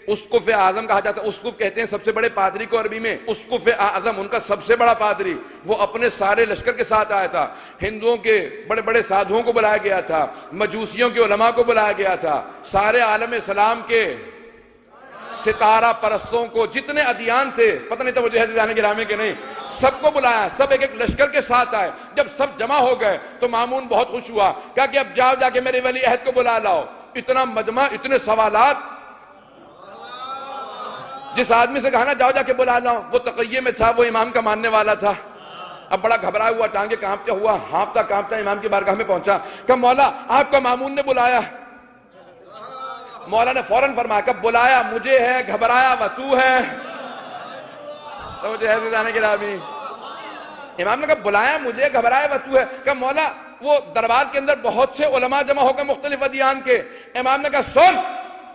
اسقف اعظم کہا جاتا ہے. اسقف کہتے ہیں سب سے بڑے پادری کو عربی میں. اسقف اعظم ان کا سب سے بڑا پادری، وہ اپنے سارے لشکر کے ساتھ آیا تھا. ہندوؤں کے بڑے بڑے سادھوؤں کو بلایا گیا تھا، مجوسیوں کے علماء کو بلایا گیا تھا، سارے عالم اسلام کے ستارہ پرستوں کو، جتنے ادیان تھے، پتہ نہیں توجہ ہے جانے گرامی کے نہیں، سب کو بلایا. سب ایک ایک لشکر کے ساتھ آئے. جب سب جمع ہو گئے تو مامون بہت خوش ہوا. کہا کہ اب جاؤ جا کے میرے ولی عہد کو بلا لاؤ. اتنا مجمع، اتنے سوالات. جس آدمی سے کہا نا جاؤ جا کے بلا لاؤ، وہ تقیے میں تھا، وہ امام کا ماننے والا تھا. اب بڑا گھبرایا ہوا، ٹانگیں کانپتا ہوا، ہانپتا کانپتا امام کی بارگاہ میں پہنچا. کہ مولا آپ کا مامون نے بلایا. مولا نے فوراً فرمایا کہ بلایا مجھے ہے، گھبرایا و تو ہے. توجہ ہے عزیزان گرامی، امام نے کہا بلایا مجھے، گھبرایا و تو ہے. کہ مولا وہ دربار کے اندر بہت سے علماء جمع ہو گئے مختلف ادیان کے. امام نے کہا سن،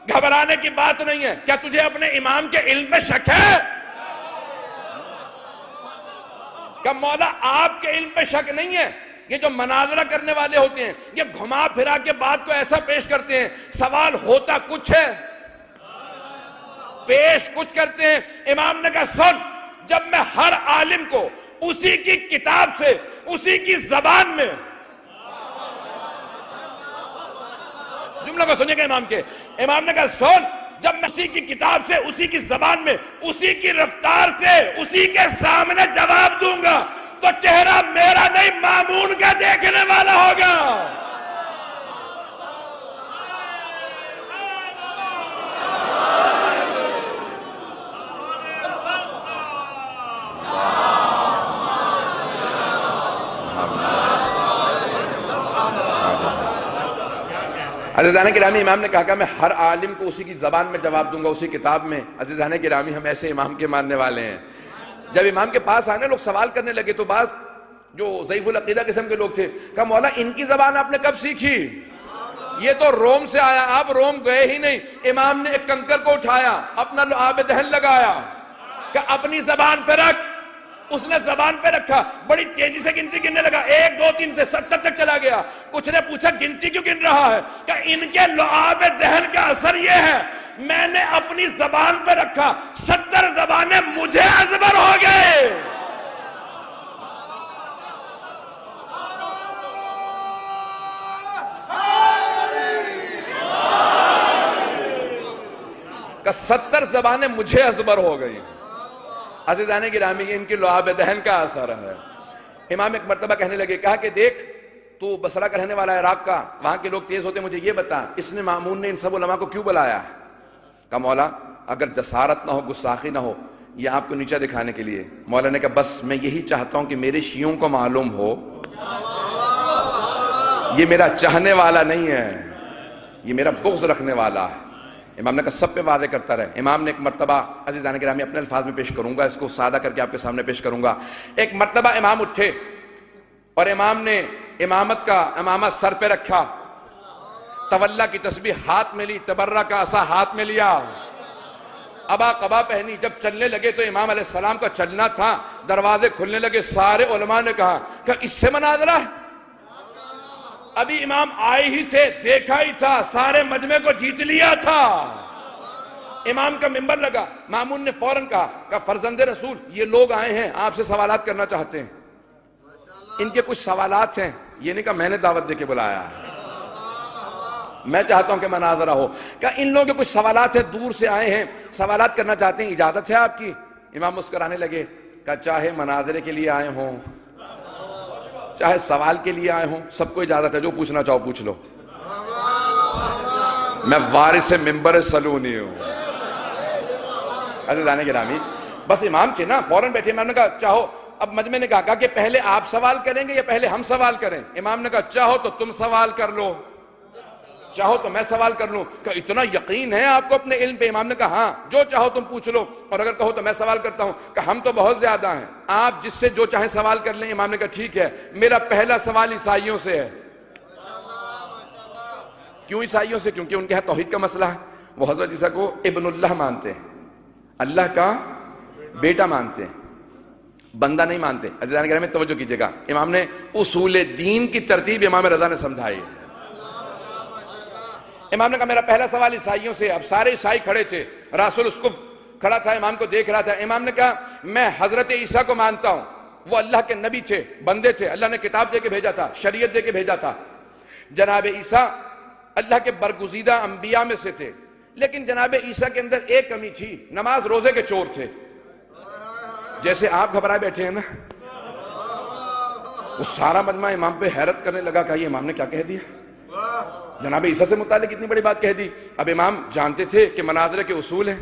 گھبرانے کی بات نہیں ہے. کیا تجھے اپنے امام کے علم میں شک ہے؟ کہ مولا آپ کے علم میں شک نہیں ہے. یہ جو مناظرہ کرنے والے ہوتے ہیں یہ گھما پھرا کے بات کو ایسا پیش کرتے ہیں، سوال ہوتا کچھ ہے، پیش کچھ کرتے ہیں. امام نے کہا سن، جب میں ہر عالم کو اسی کی کتاب سے، اسی کی زبان میں، جملہ کو سنیے گا امام کے، امام نے کہا سن، جب میں اسی کی کتاب سے، اسی کی زبان میں، اسی کی رفتار سے، اسی کے سامنے جواب دوں گا تو چہرہ میرا نہیں مامون کا دیکھنے والا ہوگا. عزیزان گرامی، امام نے کہا کہ میں ہر عالم کو اسی کی زبان میں جواب دوں گا، اسی کتاب میں. عزیزان گرامی، ہم ایسے امام کے ماننے والے ہیں. جب امام کے پاس آنے لوگ سوال کرنے لگے تو بعض جو ضعیف العقیدہ قسم کے لوگ تھے کہا مولا ان کی زبان آپ نے کب سیکھی؟ یہ تو روم سے آیا، آپ روم گئے ہی نہیں. امام نے ایک کنکر کو اٹھایا، اپنا آب دہن لگایا، کہ اپنی زبان پہ رکھ. اس نے زبان پہ رکھا, بڑی تیزی سے گنتی گننے لگا, 1 2 3 سے 70 تک چلا گیا. کچھ نے پوچھا گنتی کیوں گن رہا ہے؟ کہ ان کے لعاب دہن کا اثر یہ ہے, میں نے اپنی زبان پہ رکھا, 70 زبانیں مجھے ازبر ہو گئے. کہ 70 زبانیں مجھے ازبر ہو گئی. عزیزان گرامی, ان کی لعاب دہن کا اثر ہے. امام ایک مرتبہ کہنے لگے, کہا کہ دیکھ تو بصرہ کا رہنے والا ہے, عراق کا, وہاں کے لوگ تیز ہوتے, مجھے یہ بتا اس نے مامون نے ان سب علماء کو کیوں بلایا ہے؟ کہا مولا اگر جسارت نہ ہو, گستاخی نہ ہو, یہ آپ کو نیچا دکھانے کے لیے. مولا نے کہا بس میں یہی چاہتا ہوں کہ میرے شیعوں کو معلوم ہو یہ میرا چاہنے والا نہیں ہے, یہ میرا بغض رکھنے والا ہے. امام نے کہا سب پہ واضح کرتا رہے. امام نے ایک مرتبہ, عزیزان گرامی اپنے الفاظ میں پیش کروں گا, اس کو سادہ کر کے آپ کے سامنے پیش کروں گا. ایک مرتبہ امام اٹھے اور امام نے امامت کا امامہ سر پہ رکھا, تولا کی تسبیح ہاتھ میں لی, تبرہ کا عصا ہاتھ میں لیا, ابا قبا پہنی. جب چلنے لگے تو امام علیہ السلام کا چلنا تھا, دروازے کھلنے لگے. سارے علماء نے کہا کہ اس سے مناظرہ ہے؟ ابھی امام آئے ہی تھے, دیکھا ہی تھا, سارے مجمع کو جیت لیا تھا. امام کا منبر لگا. مامون نے فوراً کہا کہ فرزند رسول یہ لوگ آئے ہیں آپ سے سوالات کرنا چاہتے ہیں, ان کے کچھ سوالات ہیں. یہ نہیں کہا میں نے دعوت دے کے بلایا ہے, میں چاہتا ہوں کہ مناظرہ ہو. کہ ان لوگوں کے کچھ سوالات ہیں, دور سے آئے ہیں, سوالات کرنا چاہتے ہیں, اجازت ہے آپ کی؟ امام مسکرانے لگے, کہ چاہے مناظرے کے لیے آئے ہوں چاہے سوال کے لیے آئے ہوں, سب کو اجازت ہے, جو پوچھنا چاہو پوچھ لو. میں وارث منبر سلونی ہوں. عزیزان گرامی بس امام تھے نا, فوراً بیٹھے. امام نے کہا چاہو, اب مجمع نے کہا کہ پہلے آپ سوال کریں گے یا پہلے ہم سوال کریں؟ امام نے کہا چاہو تو تم سوال کر لو, چاہو تو میں سوال کر لوں. کہ اتنا یقین ہے آپ کو اپنے علم پہ؟ امام نے کہا ہاں, جو چاہو تم پوچھ لو, اور اگر کہو تو میں سوال کرتا ہوں. کہ ہم تو بہت زیادہ ہیں, آپ جس سے جو چاہیں سوال کر لیں. امام نے کہا ٹھیک ہے, میرا پہلا سوال عیسائیوں سے ہے. کیوں عیسائیوں سے؟ کیونکہ ان کے ہاں توحید کا مسئلہ ہے. وہ حضرت عیسیٰ کو ابن اللہ مانتے ہیں, اللہ کا بیٹا مانتے ہیں, بندہ نہیں مانتے. عزیزان گرامی توجہ کیجئے گا, امام نے اصول دین کی ترتیب امام رضا نے سمجھائی. امام نے کہا میرا پہلا سوال عیسائیوں سے. اب سارے عیسائی کھڑے تھے, راس الاسقف کھڑا تھا, امام کو دیکھ رہا تھا. امام نے کہا میں حضرت عیسیٰ کو مانتا ہوں, وہ اللہ کے نبی تھے, بندے تھے, اللہ نے کتاب دے کے بھیجا تھا, شریعت دے کے بھیجا تھا. جناب عیسیٰ اللہ کے برگزیدہ انبیاء میں سے تھے, لیکن جناب عیسیٰ کے اندر ایک کمی تھی, نماز روزے کے چور تھے. جیسے آپ گھبرائے بیٹھے ہیں نا, وہ سارا مجمع امام پہ حیرت کرنے لگا. کہ یہ امام نے کیا کہہ دیا, جناب عیسیٰ سے متعلق اتنی بڑی بات کہہ دی. اب امام جانتے تھے کہ مناظرے کے اصول ہیں,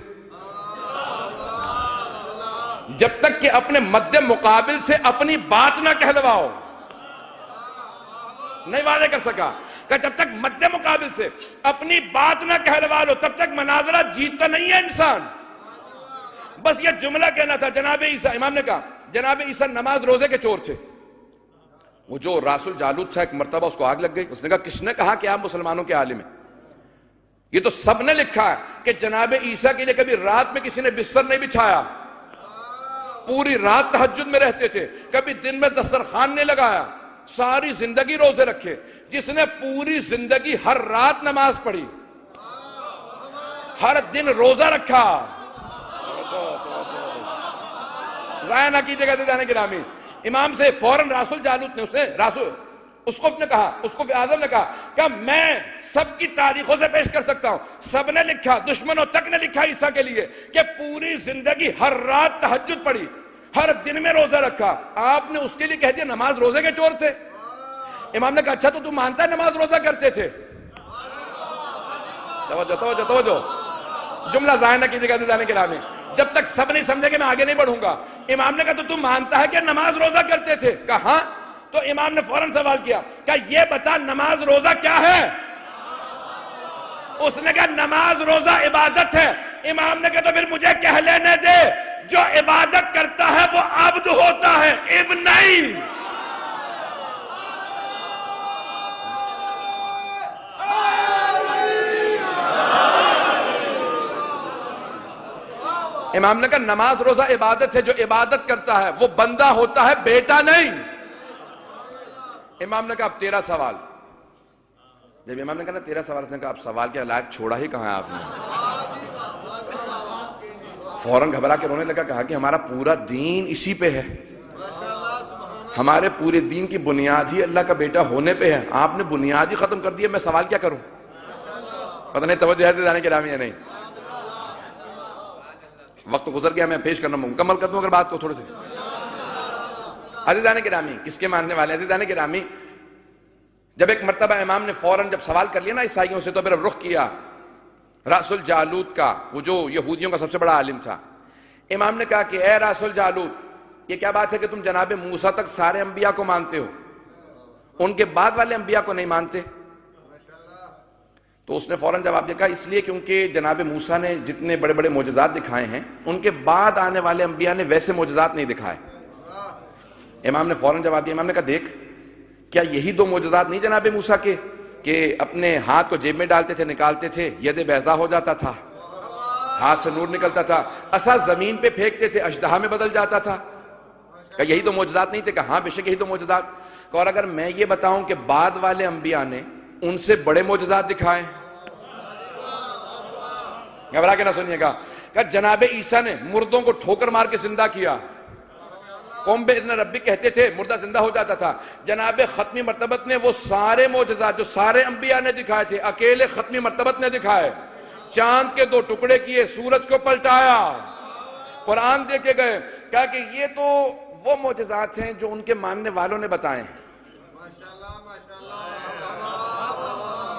جب تک کہ اپنے مد مقابل سے اپنی بات نہ کہلواؤ. نہیں واضح کر سکا کہ جب تک مد مقابل سے اپنی بات نہ کہلوا لو تب تک مناظرہ جیتتا نہیں ہے انسان. بس یہ جملہ کہنا تھا جناب عیسیٰ. امام نے کہا جناب عیسیٰ نماز روزے کے چور تھے. وہ جو راس الجالوت تھا, ایک مرتبہ اس کو آگ لگ گئی. اس نے کہا کس نے کہا کہ آپ مسلمانوں کے عالم ہیں؟ یہ تو سب نے لکھا ہے کہ جناب عیسیٰ کے لیے کبھی رات میں کسی نے بستر نہیں بچھایا, پوری رات تہجد میں رہتے تھے, کبھی دن میں دسترخوان نہیں لگایا, ساری زندگی روزے رکھے. جس نے پوری زندگی ہر رات نماز پڑھی, ہر دن روزہ رکھا. ضائع نہ کیجیے گا عزیزان گرامی. امام سے فوراً راس الجالوت نے, اسقف نے کہا, اسقف اعظم نے کہا کہ میں سب کی تاریخوں سے پیش کر سکتا ہوں, سب نے لکھا, دشمنوں تک نے لکھا عیسیٰ کے لیے کہ پوری زندگی ہر رات تہجد پڑھی, ہر دن میں روزہ رکھا. آپ نے اس کے لیے کہہ دیا نماز روزے کے چور تھے. امام نے کہا اچھا تو مانتا ہے نماز روزہ کرتے تھے؟ توجہ توجہ توجہ, جملہ ضائع نہ کیجیے گا عزیزان گرامی, جب تک سب نہیں سمجھے کہ میں آگے نہیں بڑھوں گا. امام نے کہا تو تم مانتا ہے کہ نماز روزہ کرتے تھے؟ کہا ہاں. تو امام نے فوراً سوال کیا کہ یہ بتا نماز روزہ کیا ہے؟ اس نے کہا نماز روزہ عبادت ہے. امام نے کہا تو پھر مجھے کہہ لینے دے, جو عبادت کرتا ہے وہ عبد ہوتا ہے, ابن نہیں. امام نے کہا نماز روزہ عبادت ہے، جو عبادت کرتا ہے وہ بندہ ہوتا ہے، بیٹا نہیں۔ امام نے کہا اب تیرا سوال۔ جب امام نے کہا نا تیرا سوال، اس نے کہا اب سوال کے لائق چھوڑا ہی کہاں ہے آپ نے؟ فوراً گھبرا کے رونے لگا، کہا کہ ہمارا پورا دین اسی پہ ہے، ہمارے پورے دین کی بنیاد ہی اللہ کا بیٹا ہونے پہ ہے، آپ نے بنیاد ہی ختم کر دی ہے، میں سوال کیا کروں؟ پتہ نہیں توجہ ہے عزیزان گرامی یا نہیں؟ وقت گزر گیا، میں پیش کرنا مکمل کر دوں اگر بات کو تھوڑے سے۔ عزیزان گرامی، کس کے ماننے والے ہیں؟ عزیزان گرامی، جب ایک مرتبہ امام نے فوراً جب سوال کر لیا نا عیسائیوں سے، تو پھر رخ کیا رأس الجالوت کا، وہ جو یہودیوں کا سب سے بڑا عالم تھا۔ امام نے کہا کہ اے رأس الجالوت، یہ کیا بات ہے کہ تم جناب موسیٰ تک سارے انبیاء کو مانتے ہو، ان کے بعد والے انبیاء کو نہیں مانتے؟ تو اس نے فوراً جواب دیا، کہا اس لیے کیونکہ جناب موسیٰ نے جتنے بڑے بڑے معجزات دکھائے ہیں، ان کے بعد آنے والے انبیاء نے ویسے معجزات نہیں دکھائے۔ امام نے فوراً جواب دیا، امام نے کہا دیکھ، کیا یہی دو معجزات نہیں جناب موسیٰ کے کہ اپنے ہاتھ کو جیب میں ڈالتے تھے، نکالتے تھے، ید بیضا ہو جاتا تھا، ہاتھ سے نور نکلتا تھا، عصا زمین پہ پھینکتے تھے، اژدہا میں بدل جاتا تھا؟ کہ یہی تو معجزات نہیں تھے؟ کہ ہاں بے شک یہی تو معجزات۔ کہ اور اگر میں یہ بتاؤں کہ بعد والے انبیاء نے ان سے بڑے معجزات دکھائے؟ گھبرا کے نہ سنیے گا۔ کہ جناب عیسیٰ نے مردوں کو ٹھوکر مار کے زندہ کیا، قوم بِإِذْنِ ربک کہتے تھے، مردہ زندہ ہو جاتا تھا۔ جناب ختمی مرتبت نے وہ سارے معجزات جو سارے انبیاء نے دکھائے تھے، اکیلے ختمی مرتبت نے دکھائے۔ چاند کے دو ٹکڑے کیے، سورج کو پلٹایا، قرآن دے کے گئے۔ کہا کہ یہ تو وہ معجزات ہیں جو ان کے ماننے والوں نے بتائے ہیں۔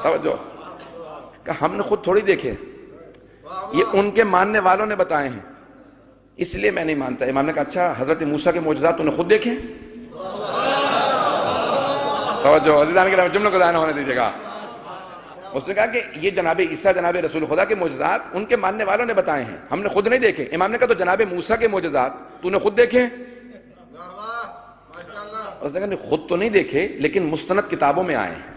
توجہ، کہ ہم نے خود تھوڑی دیکھے، یہ ان کے ماننے والوں نے بتائے ہیں، اس لیے میں نہیں مانتا۔ امام نے کہا اچھا حضرت موسیٰ کے معجزات تو نے خود دیکھے؟ توجہ عزیزان کے جملوں کو ضائع نہ ہونے دیجیے گا۔ اس نے کہا کہ یہ جناب عیسیٰ جناب رسول خدا کے معجزات ان کے ماننے والوں نے بتائے ہیں، ہم نے خود نہیں دیکھے۔ امام نے کہا تو جناب موسیٰ کے معجزات تو نے خود دیکھے؟ اس نے کہا نہیں خود تو نہیں دیکھے، لیکن مستند کتابوں میں آئے ہیں،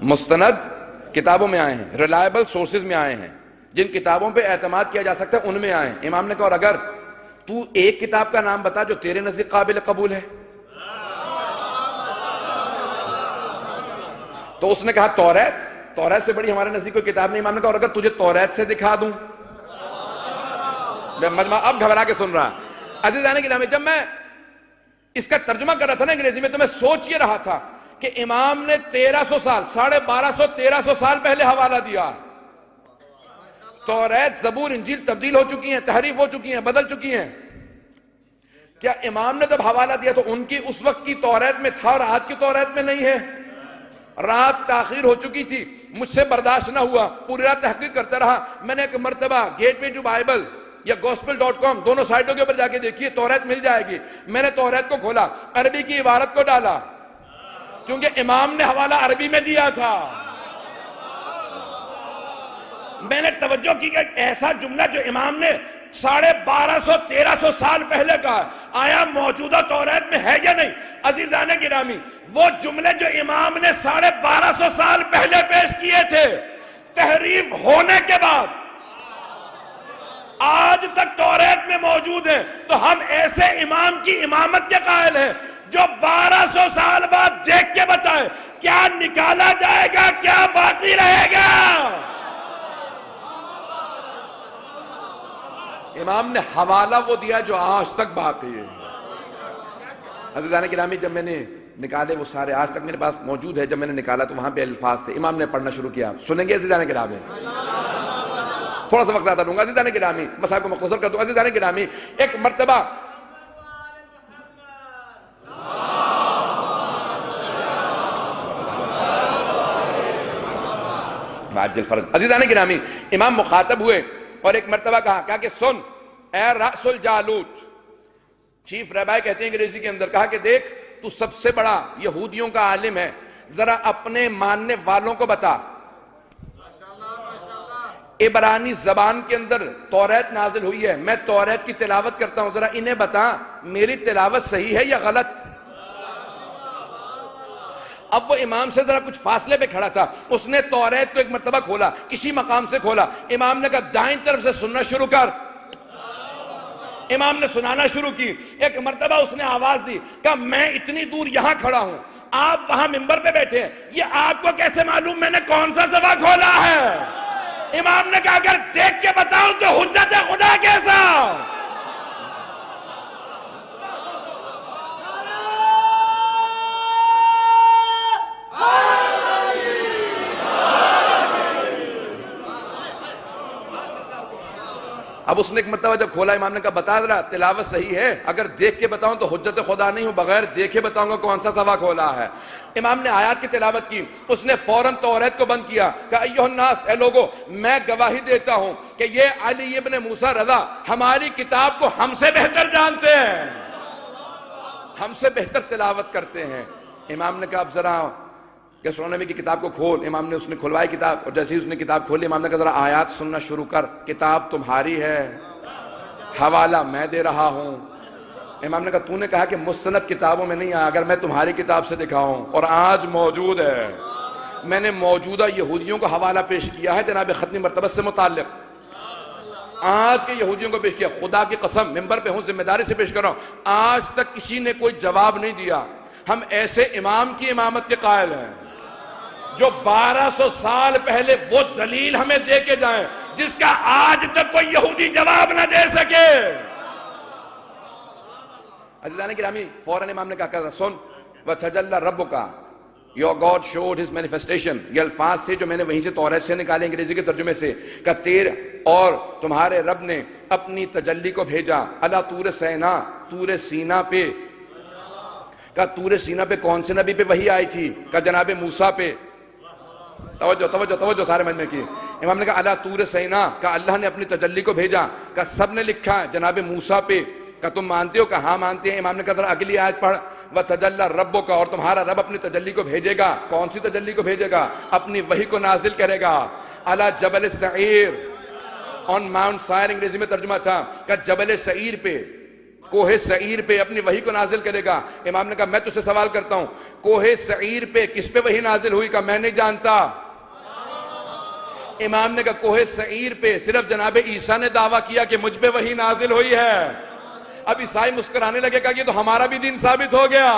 مستند کتابوں میں آئے ہیں، ریلائبل سورسز میں آئے ہیں، جن کتابوں پہ اعتماد کیا جا سکتا ہے ان میں آئے۔ امام نے کہا اور اگر تو ایک کتاب کا نام بتا جو تیرے نزدیک قابل قبول ہے؟ تو اس نے کہا توریت سے بڑی ہمارے نزدیک کوئی کتاب نہیں۔ امام نے کہا اور اگر تجھے توریت سے دکھا دوں؟ مجمع اب گھبرا کے سن رہا۔ عزیزان گرامی، جب میں اس کا ترجمہ کر رہا تھا نا انگریزی میں، تو میں سوچ یہ رہا تھا کہ امام نے 1300 سال 1250 سال پہلے حوالہ دیا۔ توریت، زبور، انجیل تبدیل ہو چکی ہیں، تحریف ہو چکی ہیں، بدل چکی ہیں۔ کیا امام نے جب حوالہ دیا تو ان کی اس وقت کی توریت میں تھا اور آج کی توریت میں نہیں ہے؟ رات تاخیر ہو چکی تھی، مجھ سے برداشت نہ ہوا، پوری رات تحقیق کرتا رہا۔ میں نے ایک مرتبہ گیٹ وے ٹو بائبل یا gospel.com دونوں سائٹوں کے اوپر جا کے دیکھیے، توریت مل جائے گی۔ میں نے توریت کو کھولا، عربی کی عبارت کو ڈالا، کیونکہ امام نے حوالہ عربی میں دیا تھا۔ میں نے توجہ کی کہ ایسا جملہ جو امام نے 1250-1300 سال پہلے کہا، آیا موجودہ توریت میں ہے یا نہیں؟ عزیزان گرامی، وہ جملے جو امام نے 1250 سال پہلے پیش کیے تھے، تحریف ہونے کے بعد آج تک توریت میں موجود ہیں، تو ہم ایسے امام کی امامت کے قائل ہیں جو 1200 سال بعد دیکھ کے بتائے کیا نکالا جائے گا، کیا باقی رہے گا۔ امام نے حوالہ وہ دیا جو آج تک باقی ہے۔ عزیزان گرامی، جب میں نے نکالے وہ سارے آج تک میرے پاس موجود ہے، جب میں نے نکالا تو وہاں پہ الفاظ تھے، امام نے پڑھنا شروع کیا۔ سنیں گے عزیزان گرامی؟ تھوڑا سا وقت زیادہ لوں گا عزیزان گرامی، مسائل کو مختصر کر دوں۔ عزیزان گرامی، ایک مرتبہ عزیزان گرامی، امام مخاطب ہوئے اور ایک مرتبہ کہا کہ سن اے رأس الجالوت، چیف رہبائی کہتے ہیں انگریزی کے اندر، کہا کہ دیکھ تو سب سے بڑا یہودیوں کا عالم ہے، ذرا اپنے ماننے والوں کو بتا، عبرانی زبان کے اندر توریت نازل ہوئی ہے، میں توریت کی تلاوت کرتا ہوں، ذرا انہیں بتا میری تلاوت صحیح ہے یا غلط۔ اب وہ امام سے ذرا کچھ فاصلے پہ کھڑا تھا، اس نے توریت کو ایک مرتبہ کھولا، کسی مقام سے کھولا، امام نے کہا دائیں طرف سے سننا شروع کر، امام نے سنانا شروع کی، ایک مرتبہ اس نے آواز دی، کہا میں اتنی دور یہاں کھڑا ہوں، آپ وہاں منبر پہ بیٹھے ہیں، یہ آپ کو کیسے معلوم میں نے کون سا صفحہ کھولا ہے؟ امام نے کہا اگر دیکھ کے بتاؤں تو حجت خدا کیسا؟ اب اس نے ایک مرتبہ جب کھولا، امام نے کہا بتا رہا تلاوت صحیح ہے، اگر دیکھ کے بتاؤں تو حجت خدا نہیں ہوں، بغیر دیکھے بتاؤں گا کون سا صفحہ کھولا ہے۔ امام نے آیات کی تلاوت کی، اس نے فوراً توریت کو بند کیا، کہا ایھا الناس، اے لوگو میں گواہی دیتا ہوں کہ یہ علی ابن موسیٰ رضا ہماری کتاب کو ہم سے بہتر جانتے ہیں، ہم سے بہتر تلاوت کرتے ہیں۔ امام نے کہا اب ذرا گیسٹرونومی کی کتاب کو کھول، امام نے اس نے کھلوائی کتاب، اور جیسے ہی اس نے کتاب کھولی، امام نے کہا ذرا آیات سننا شروع کر، کتاب تمہاری ہے، حوالہ میں دے رہا ہوں۔ امام نے کہا تو نے کہا کہ مستند کتابوں میں نہیں آیا، اگر میں تمہاری کتاب سے دکھاؤں، اور آج موجود ہے، میں نے موجودہ یہودیوں کو حوالہ پیش کیا ہے جناب ختمی مرتبت سے متعلق، آج کے یہودیوں کو پیش کیا، خدا کی قسم ممبر پہ ہوں، ذمہ داری سے پیش کر رہا ہوں، آج تک کسی نے کوئی جواب نہیں دیا۔ ہم ایسے امام کی امامت کے قائل ہیں جو 1200 سال پہلے وہ دلیل ہمیں دے کے جائیں جس کا آج تک کوئی یہودی جواب نہ دے سکے۔ عزیزان گرامی، فوراً امام نے کہا سن، وَتَجَلَّ رَبُّكَ، Your God showed his manifestation، یہ الفاظ سے جو میں نے وہیں سے توریت سے نکالے انگریزی کے ترجمے سے، کہ تیر اور تمہارے رب نے اپنی تجلی کو بھیجا علی طور سینا، طور سینا پہ، کہ طور سینا پہ کون سے نبی پہ وحی آئی تھی؟ کہ جناب موسیٰ پہ۔ توجہ سارے مجمع کی۔ امام نے کہا علی طور سینا، کہ اللہ نے اپنی تجلی کو بھیجا، کہ سب نے لکھا ہے جناب موسیٰ پہ، کہ تم مانتے ہو؟ کہ ہاں مانتے ہیں۔ امام نے کہا ذرا اگلی آیت پڑھ، وَتَجَلَّ رَبُّكَ، اور تمہارا رب اپنی تجلی کو بھیجے گا، کون سی تجلی کو بھیجے گا؟ اپنی وحی کو نازل کرے گا، علی جبل سعیر، آن ماؤنٹ سائر انگریزی میں ترجمہ تھا، کہ جبل سعیر پہ، کوہ سعیر پہ اپنی وحی کو نازل کرے گا۔ امام نے کہا میں تجھ سے سوال کرتا ہوں، کوہ سعیر پہ کس پہ وحی نازل ہوئی؟ کہ میں نہیں جانتا۔ امام نے کہا کوہ سعیر پہ صرف جناب عیسیٰ نے دعویٰ کیا کہ مجھ پہ وحی نازل ہوئی ہے۔ اب عیسائی مسکرانے لگے، کہا یہ تو ہمارا بھی دین ثابت ہو گیا۔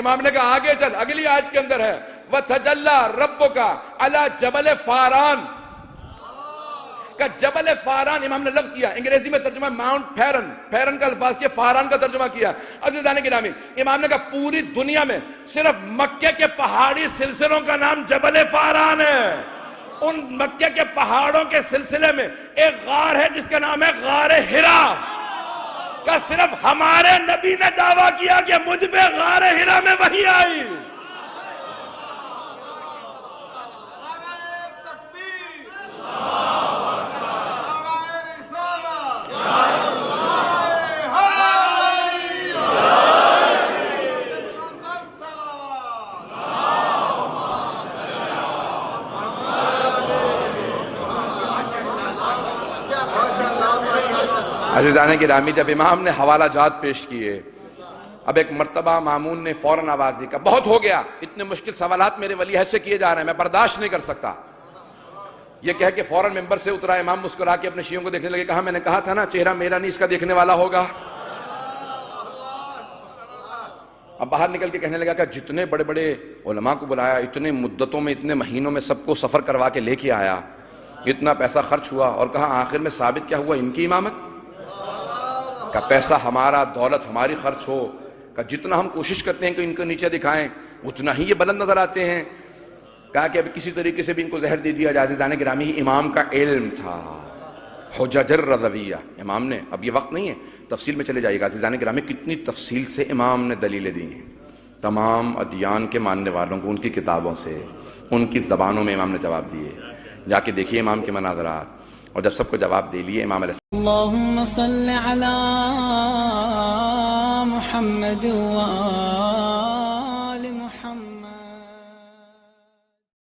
امام نے کہا آگے چل، اگلی آیت کے اندر ہے وَتَجَلَّ رَبُّكَ عَلَى جَبَلِ فَارَان، کہ جبل فاران امام نے لفظ کیا، انگریزی میں ترجمہ ماؤنٹ پھیرن، پھیرن کا الفاظ کیا، فاران کا ترجمہ کیا۔ عزیزان گرامی، امام نے کہا پوری دنیا میں صرف مکہ کے پہاڑی سلسلوں کا نام جبل فاران ہے، ان مکہ کے پہاڑوں کے سلسلے میں ایک غار ہے جس کا نام ہے غار ہرا، کہ صرف ہمارے نبی نے دعویٰ کیا کہ مجھ پہ غار ہرا میں وحی آئی۔ عزیزان گرامی، جب امام نے حوالہ جات پیش کیے، اب ایک مرتبہ مامون نے فوراً آواز دی کہ بہت ہو گیا، اتنے مشکل سوالات میرے ولی عہد سے کیے جا رہے ہیں، میں برداشت نہیں کر سکتا۔ یہ کہہ کے فوراً ممبر سے اترا، امام مسکرا کے اپنے شیعوں کو دیکھنے لگے، کہا میں نے کہا تھا نا چہرہ میرا نہیں اس کا دیکھنے والا ہوگا۔ اب باہر نکل کے کہنے لگا کہ جتنے بڑے بڑے علماء کو بلایا، اتنے مدتوں میں، اتنے مہینوں میں سب کو سفر کروا کے لے کے آیا، اتنا پیسہ خرچ ہوا، اور کہا آخر میں ثابت کیا ہوا؟ ان کی امامت، کہ پیسہ ہمارا، دولت ہماری خرچ ہو، کہ جتنا ہم کوشش کرتے ہیں کہ ان کو نیچے دکھائیں اتنا ہی یہ بلند نظر آتے ہیں۔ کہا کہ اب کسی طریقے سے بھی ان کو زہر دے دیا جائے۔ عزیزان گرامی، امام کا علم تھا، حجج الرضویہ امام نے، اب یہ وقت نہیں ہے تفصیل میں چلے جائے گا۔ عزیزان گرامی، کتنی تفصیل سے امام نے دلیلیں دی ہیں تمام ادیان کے ماننے والوں کو، ان کی کتابوں سے، ان کی زبانوں میں امام نے جواب دیے۔ جا کے دیکھیے امام کے مناظرات، اور جب سب کو جواب دے لیے امام علیہ اللہم صل علی محمد و